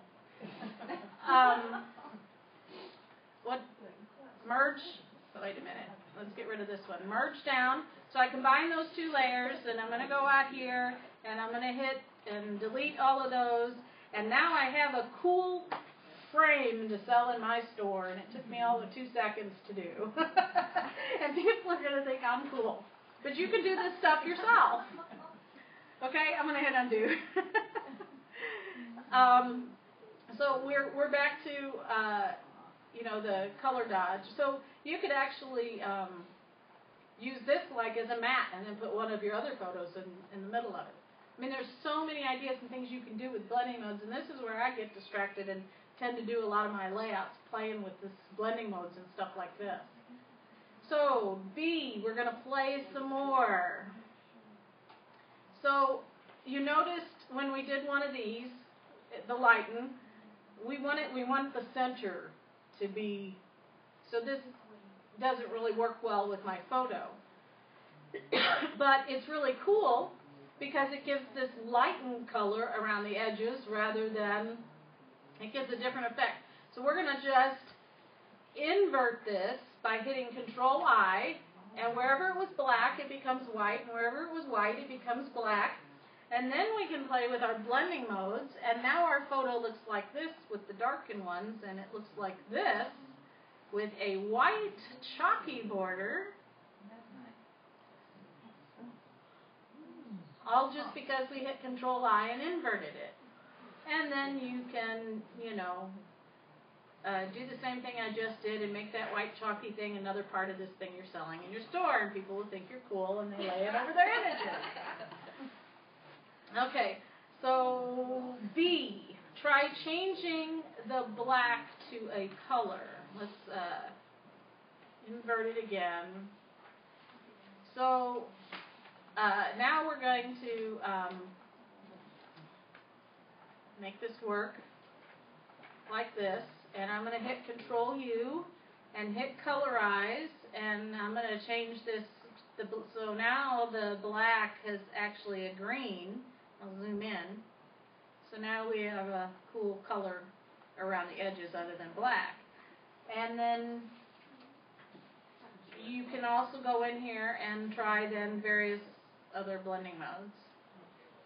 What, merge, wait a minute, let's get rid of this one. Merge down, so I combine those two layers, and I'm going to go out here, and I'm going to hit and delete all of those, and now I have a cool frame to sell in my store, and it took me all of 2 seconds to do. And people are going to think I'm cool. But you can do this stuff yourself. Okay, I'm going to hit undo. So we're back to the color dodge. So you could actually use this like as a mat and then put one of your other photos in the middle of it. I mean, there's so many ideas and things you can do with blending modes, and this is where I get distracted and tend to do a lot of my layouts, playing with this blending modes and stuff like this. So B, we're going to play some more. So you noticed when we did one of these, the lighten, we want the center to be, so this doesn't really work well with my photo. But it's really cool because it gives this lightened color around the edges rather than, it gives a different effect. So we're going to just invert this by hitting Control-I, and wherever it was black, it becomes white, and wherever it was white, it becomes black. And then we can play with our blending modes, and now our photo looks like this with the darkened ones, and it looks like this with a white chalky border. All just because we hit Control-I and inverted it. And then you can, do the same thing I just did and make that white chalky thing another part of this thing you're selling in your store, and people will think you're cool and they lay it over their images. Okay, so B, try changing the black to a color. Let's invert it again. So now we're going to make this work like this, and I'm going to hit Control-U and hit Colorize, and I'm going to change this, so now the black is actually a green. I'll zoom in. So now we have a cool color around the edges other than black. And then you can also go in here and try then various other blending modes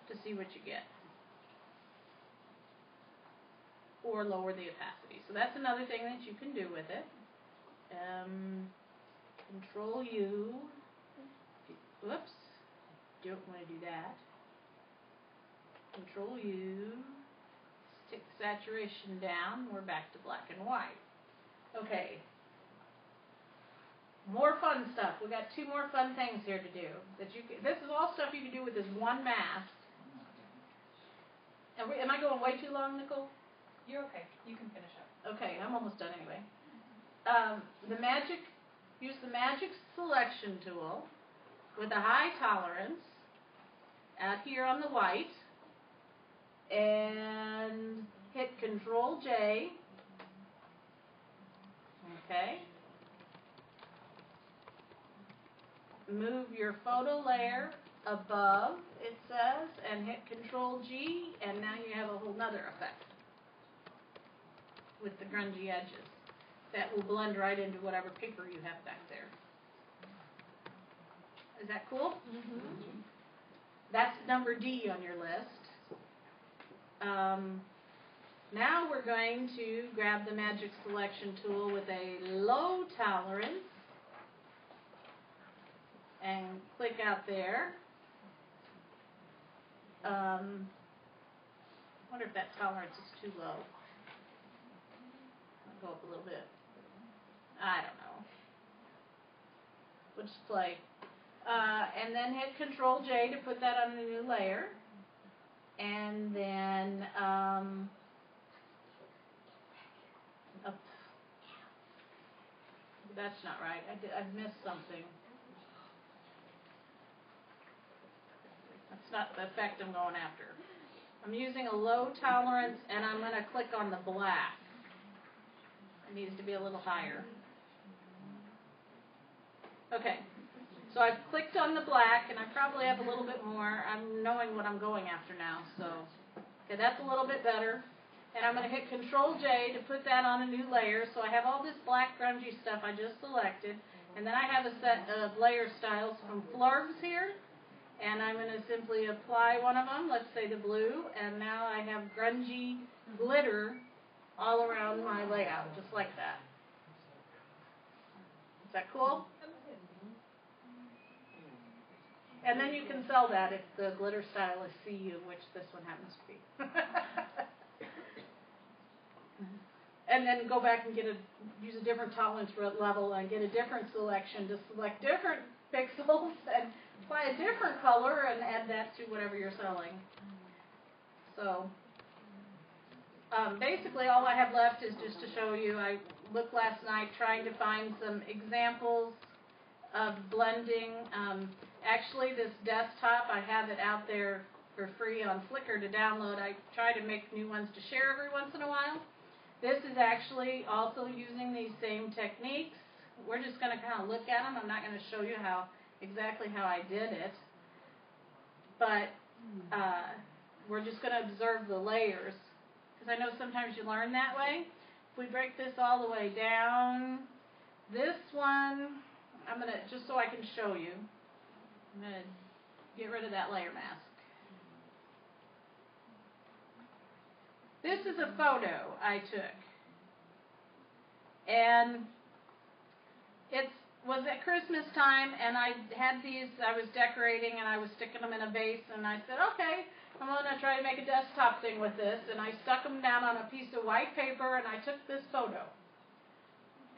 to see what you get. Or lower the opacity. So that's another thing that you can do with it. Control-U. Whoops. Don't want to do that. Control-U. Stick saturation down. We're back to black and white. Okay. More fun stuff. We got 2 more fun things here to do. This is all stuff you can do with this one mask. Am I going way too long, Nicole? You're okay. You can finish up. Okay, I'm almost done anyway. Use the magic selection tool with a high tolerance out here on the white, and hit Control-J. Okay. Move your photo layer above, it says, and hit Control-G, and now you have a whole nother effect with the grungy edges. That will blend right into whatever paper you have back there. Is that cool? Mm-hmm. That's number D on your list. Now we're going to grab the magic selection tool with a low tolerance and click out there. I wonder if that tolerance is too low. I'll go up a little bit. I don't know. We'll just play. And then hit Control-J to put that on a new layer. And then up. That's not right. I've missed something. That's not the effect I'm going after. I'm using a low tolerance, and I'm going to click on the black. It needs to be a little higher. Okay, so I've clicked on the black, and I probably have a little bit more. I'm knowing what I'm going after now, so okay, that's a little bit better. And I'm going to hit Control J to put that on a new layer. So I have all this black grungy stuff I just selected, and then I have a set of layer styles from Flurbs here, and I'm going to simply apply one of them. Let's say the blue, and now I have grungy glitter all around my layout, just like that. Is that cool? And then you can sell that if the glitter style is CU, which this one happens to be. And then go back and use a different tolerance level and get a different selection to select different pixels and apply a different color and add that to whatever you're selling. So basically all I have left is just to show you. I looked last night trying to find some examples of blending. Actually, this desktop, I have it out there for free on Flickr to download. I try to make new ones to share every once in a while. This is actually also using these same techniques. We're just going to kind of look at them. I'm not going to show you exactly how I did it. But we're just going to observe the layers. Because I know sometimes you learn that way. If we break this all the way down, this one, I'm going to, just so I can show you, I'm going to get rid of that layer mask. This is a photo I took. And it was at Christmas time, and I had these, I was decorating, and I was sticking them in a vase, and I said, okay, I'm going to try to make a desktop thing with this. And I stuck them down on a piece of white paper, and I took this photo.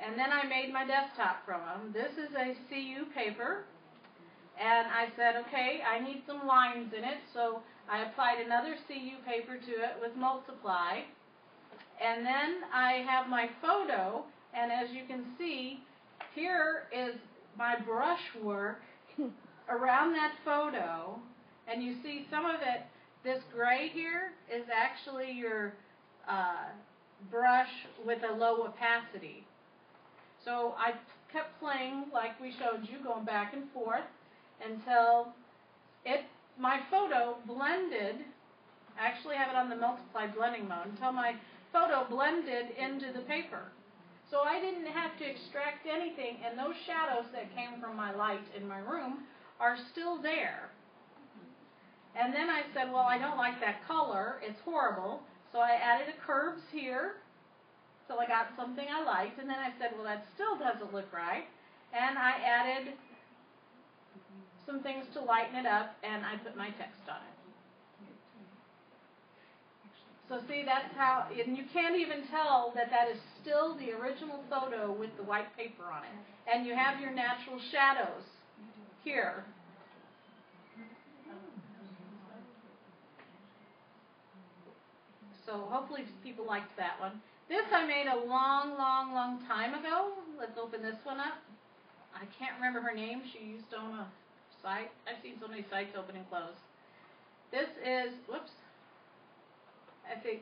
And then I made my desktop from them. This is a CU paper. And I said, okay, I need some lines in it, so I applied another CU paper to it with Multiply. And then I have my photo, and as you can see, here is my brush work around that photo. And you see some of it, this gray here is actually your brush with a low opacity. So I kept playing like we showed you, going back and forth, until my photo blended. I actually have it on the multiply blending mode, until my photo blended into the paper. So I didn't have to extract anything, and those shadows that came from my light in my room are still there. And then I said, well, I don't like that color, it's horrible, so I added a curves here, so I got something I liked, and then I said, well, that still doesn't look right, and I added some things to lighten it up, and I put my text on it. So see, that's how, and you can't even tell that that is still the original photo with the white paper on it. And you have your natural shadows here. So hopefully people liked that one. This I made a long time ago. Let's open this one up. I can't remember her name. She used on a site. I've seen so many sites open and close. This is, whoops. I think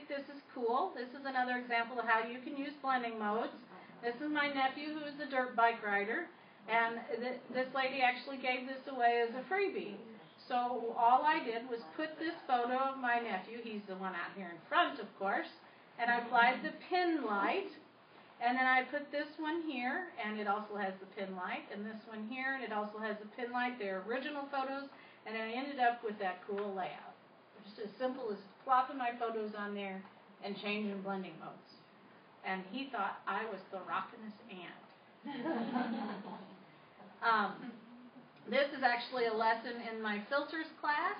this is cool. This is another example of how you can use blending modes. This is my nephew, who is a dirt bike rider, and this lady actually gave this away as a freebie. So all I did was put this photo of my nephew, he's the one out here in front, of course, and I applied the pin light, and then I put this one here, and it also has the pin light, and this one here, and it also has the pin light. They're original photos, and I ended up with that cool layout. Just as simple as plopping my photos on there and changing blending modes. And he thought I was the rockin'est aunt. This is actually a lesson in my filters class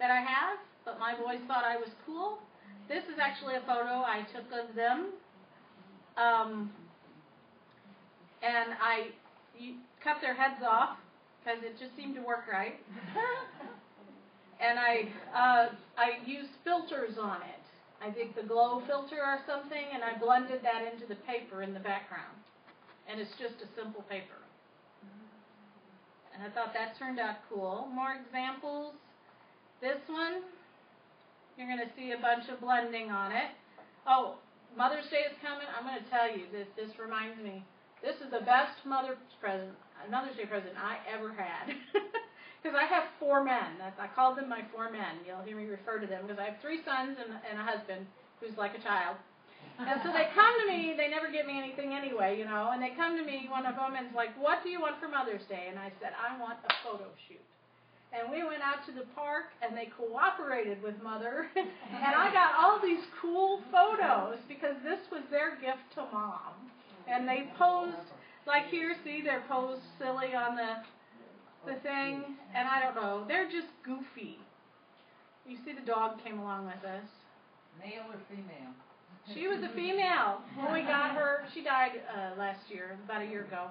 that I have, but my boys thought I was cool. This is actually a photo I took of them. And I cut their heads off because it just seemed to work right. And I used filters on it. I think the glow filter or something, and I blended that into the paper in the background. And it's just a simple paper. And I thought that turned out cool. More examples. This one, you're going to see a bunch of blending on it. Oh, Mother's Day is coming. I'm going to tell you, this reminds me. This is the best Mother's Day present I ever had. Because I have 4 men. I called them my 4 men. You'll hear me refer to them because I have 3 sons and a husband who's like a child. And so they come to me, they never give me anything anyway, you know, and they come to me, one of them, and it's like, what do you want for Mother's Day? And I said, I want a photo shoot. And we went out to the park, and they cooperated with Mother, and I got all these cool photos because this was their gift to Mom. And they posed, like here, see, they're posed silly on the thing, and I don't know, they're just goofy. You see the dog came along with us. Male or female? She was a female. When we got her, she died last year, about a year ago.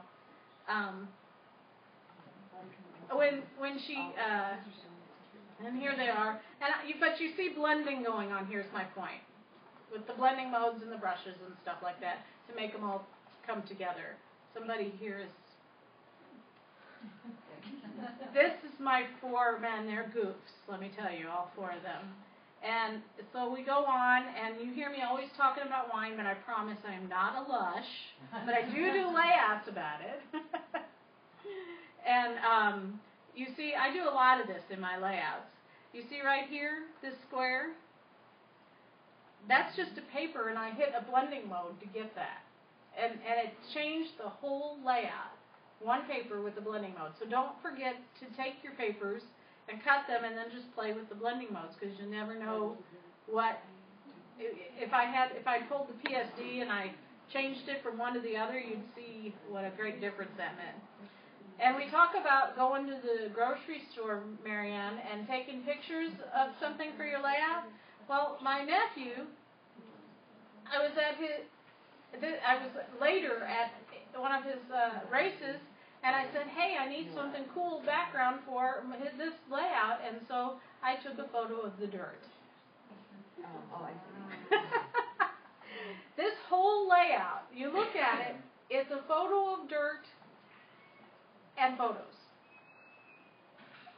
When she and here they are. But you see blending going on. Here's my point, with the blending modes and the brushes and stuff like that to make them all come together. Somebody here is. This is my 4 men. They're goofs. Let me tell you, all 4 of them. And so we go on, and you hear me always talking about wine, but I promise I am not a lush. But I do layouts about it. And you see, I do a lot of this in my layouts. You see right here, this square? That's just a paper, and I hit a blending mode to get that. And it changed the whole layout. One paper with the blending mode. So don't forget to take your papers and cut them and then just play with the blending modes because you never know what. If I pulled the PSD and I changed it from one to the other, you'd see what a great difference that meant. And we talk about going to the grocery store, Marianne, and taking pictures of something for your layout. Well, my nephew, I was later at one of his races, and I said, hey, I need something cool background for this layout, and so I took a photo of the dirt. Oh, I see. This whole layout, you look at it, it's a photo of dirt and photos.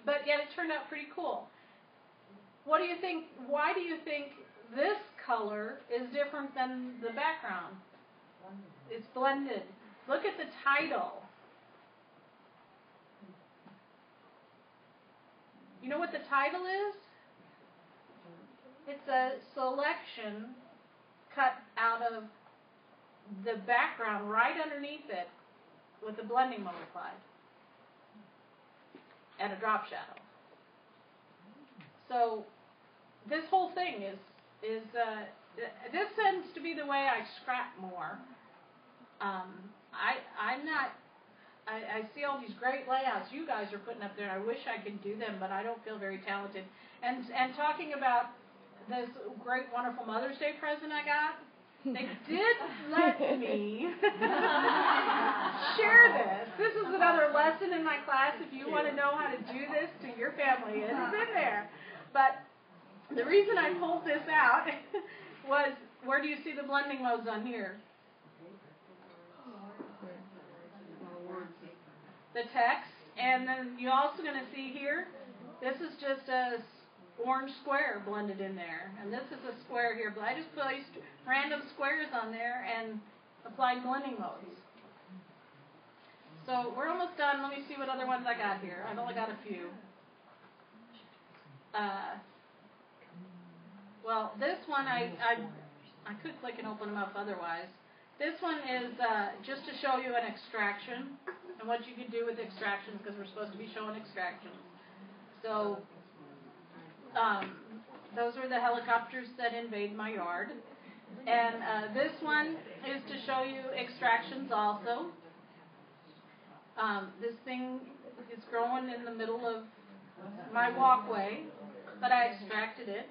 But yet it turned out pretty cool. What do you think? Why do you think this color is different than the background? It's blended. Look at the title. You know what the title is? It's a selection cut out of the background right underneath it with the blending mode applied and a drop shadow. So this whole thing is this tends to be the way I scrap more. I see all these great layouts you guys are putting up there. I wish I could do them, but I don't feel very talented. And talking about this great, wonderful Mother's Day present I got, they did let me share this. This is another lesson in my class. If you want to know how to do this to your family, it's in there. But the reason I pulled this out was, where do you see the blending modes on here? The text, and then you're also going to see here, this is just a orange square blended in there, and this is a square here, but I just placed random squares on there and applied blending modes. So we're almost done. Let me see what other ones I got here. I've only got a few. Well, this one I could click and open them up otherwise. This one is just to show you an extraction and what you can do with extractions, because we're supposed to be showing extractions. So those are the helicopters that invade my yard. And this one is to show you extractions also. This thing is growing in the middle of my walkway, but I extracted it.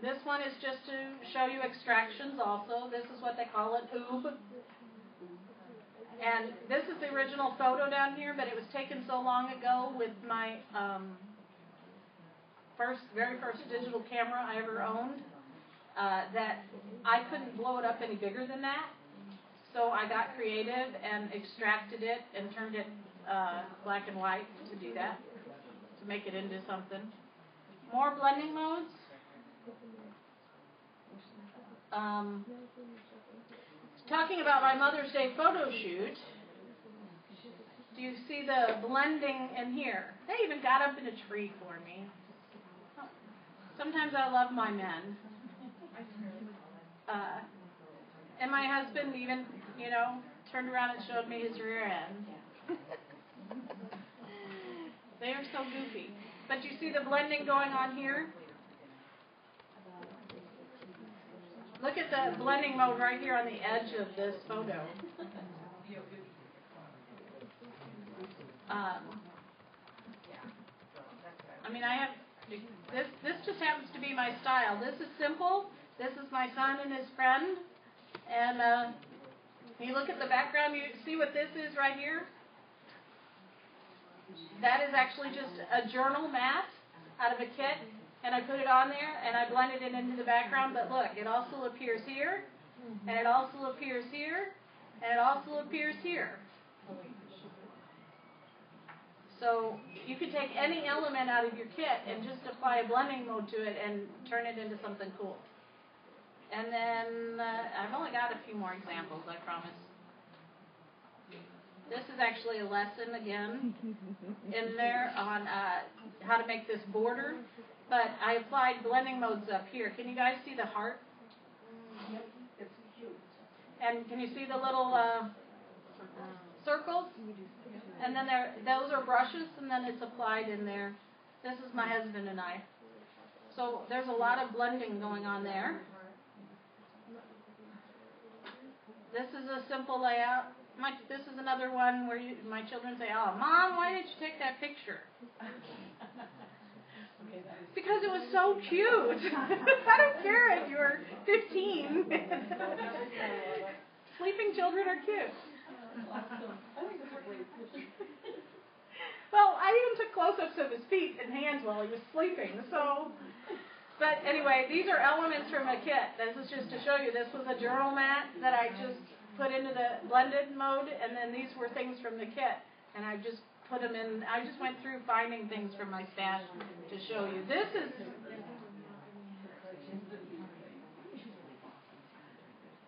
This one is just to show you extractions also. This is what they call an oob. And this is the original photo down here, but it was taken so long ago with my very first digital camera I ever owned that I couldn't blow it up any bigger than that. So I got creative and extracted it and turned it black and white to do that, to make it into something. More blending modes. talking about my Mother's Day photo shoot, do you see the blending in here? They even got up in a tree for me. Sometimes I love my men. And my husband even, turned around and showed me his rear end. They are so goofy. But you see the blending going on here? Look at the blending mode right here on the edge of this photo. I have this just happens to be my style. This is simple. This is my son and his friend. And you look at the background, you see what this is right here? That is actually just a journal mat out of a kit. And I put it on there, and I blended it into the background. But look, it also appears here, and it also appears here, and it also appears here. So you could take any element out of your kit and just apply a blending mode to it and turn it into something cool. And then I've only got a few more examples, I promise. This is actually a lesson, again, in there on how to make this border. But I applied blending modes up here. Can you guys see the heart? Yep, it's cute. And can you see the little circles? And then those are brushes, and then it's applied in there. This is my husband and I. So there's a lot of blending going on there. This is a simple layout. This is another one where my children say, "Oh, Mom, why didn't you take that picture?" Because it was so cute. I don't care if you're 15. Sleeping children are cute. Well, I even took close-ups of his feet and hands while he was sleeping. But anyway, these are elements from a kit. This is just to show you. This was a journal mat that I just put into the blended mode, and then these were things from the kit. And I just put them in. I just went through finding things from my stash to show you. This is.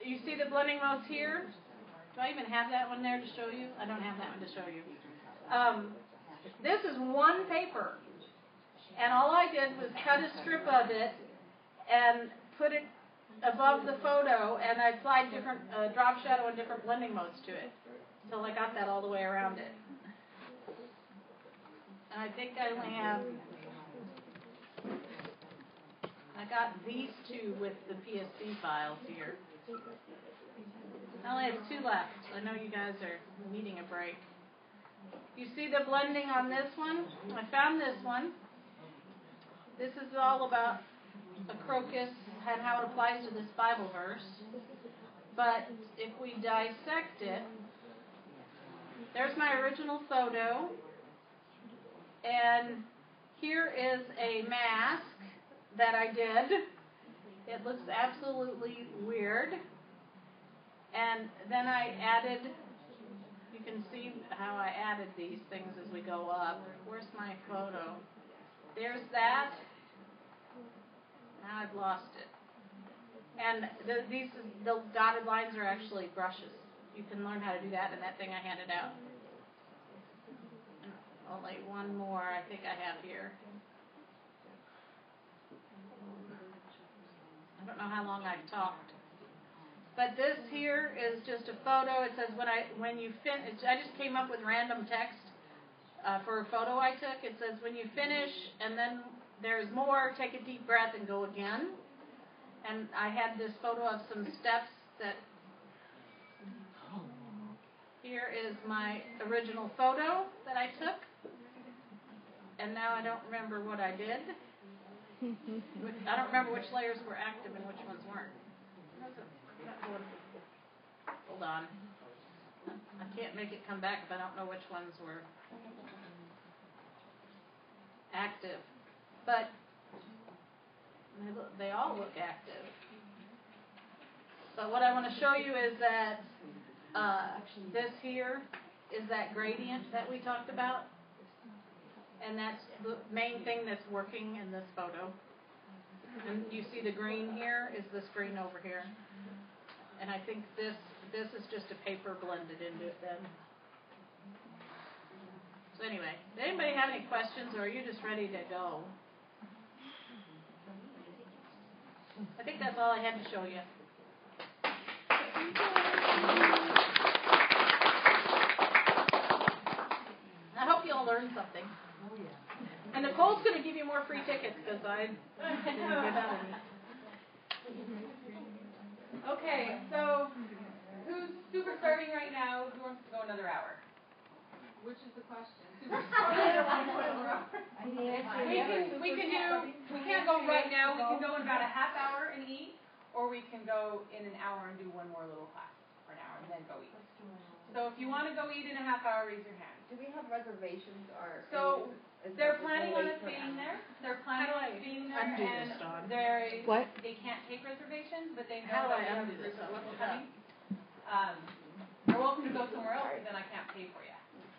You see the blending modes here? Do I even have that one there to show you? I don't have that one to show you. This is one paper. And all I did was cut a strip of it and put it above the photo, and I applied different drop shadow and different blending modes to it. So I got that all the way around it. And I think I only have, I got these two with the PSC files here. I only have 2 left. I know you guys are needing a break. You see the blending on this one? I found this one. This is all about a crocus and how it applies to this Bible verse. But if we dissect it, there's my original photo. And here is a mask that I did. It looks absolutely weird. And then I added, you can see how I added these things as we go up. Where's my photo? There's that. Now I've lost it. And the dotted lines are actually brushes. You can learn how to do that in that thing I handed out. And only one more I think I have here. I don't know how long I've talked. But this here is just a photo. It says when you finish. I just came up with random text for a photo I took. It says when you finish, and then there's more. Take a deep breath and go again. And I had this photo of some steps that. Here is my original photo that I took, and now I don't remember what I did. I don't remember which layers were active and which ones weren't. Hold on. I can't make it come back if I don't know which ones were active. But they all look active. But what I want to show you is that this here is that gradient that we talked about. And that's the main thing that's working in this photo. And you see the green here is this green over here. And I think this this is just a paper blended into it then. So anyway, does anybody have any questions, or are you just ready to go? I think that's all I had to show you. I hope you all learned something. And Nicole's going to give you more free tickets because I didn't give out any. Okay, so who's super starting right now? Who wants to go another hour? Which is the question? Super starting or want to go another hour? We can't go right now. We can go in about a half hour and eat, or we can go in an hour and do one more little class for an hour and then go eat. So if you want to go eat in a half hour, raise your hand. Do we have reservations or? So they're planning on us being there. They're planning on us being there, undo and this, Dawn? What? they can't take reservations, but they How know do I that we have undo a group this? of people coming. You're welcome to go somewhere else, but then I can't pay for you.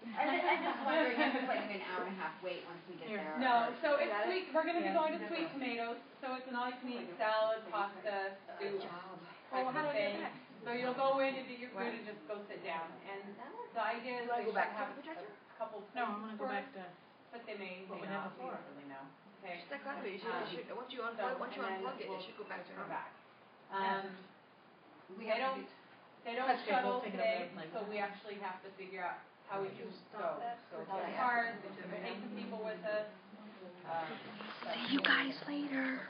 I'm just wondering if it's like an hour and a half wait once we get Here. there. No, so it's sweet. We're going to be going to Sweet Tomatoes, so it's an all-you-can-eat salad, pasta, stew, Well, how do I thing. get back? So you'll go in and do your food and just go sit down. And the idea is Do I they go should back to have the projector? a couple No, I'm going to go for back us, to. but they may what we not. had We before. don't really know. Okay. That gotta be. Once you So, unplug, and then it, we'll it should go back to come normal. back. We They have to don't. do. They don't That's good, shuttle we'll take it today, up there, like- so we actually have to figure out how we can go. So if Oh, we have yeah. cars, we should take some people with us. See you guys later.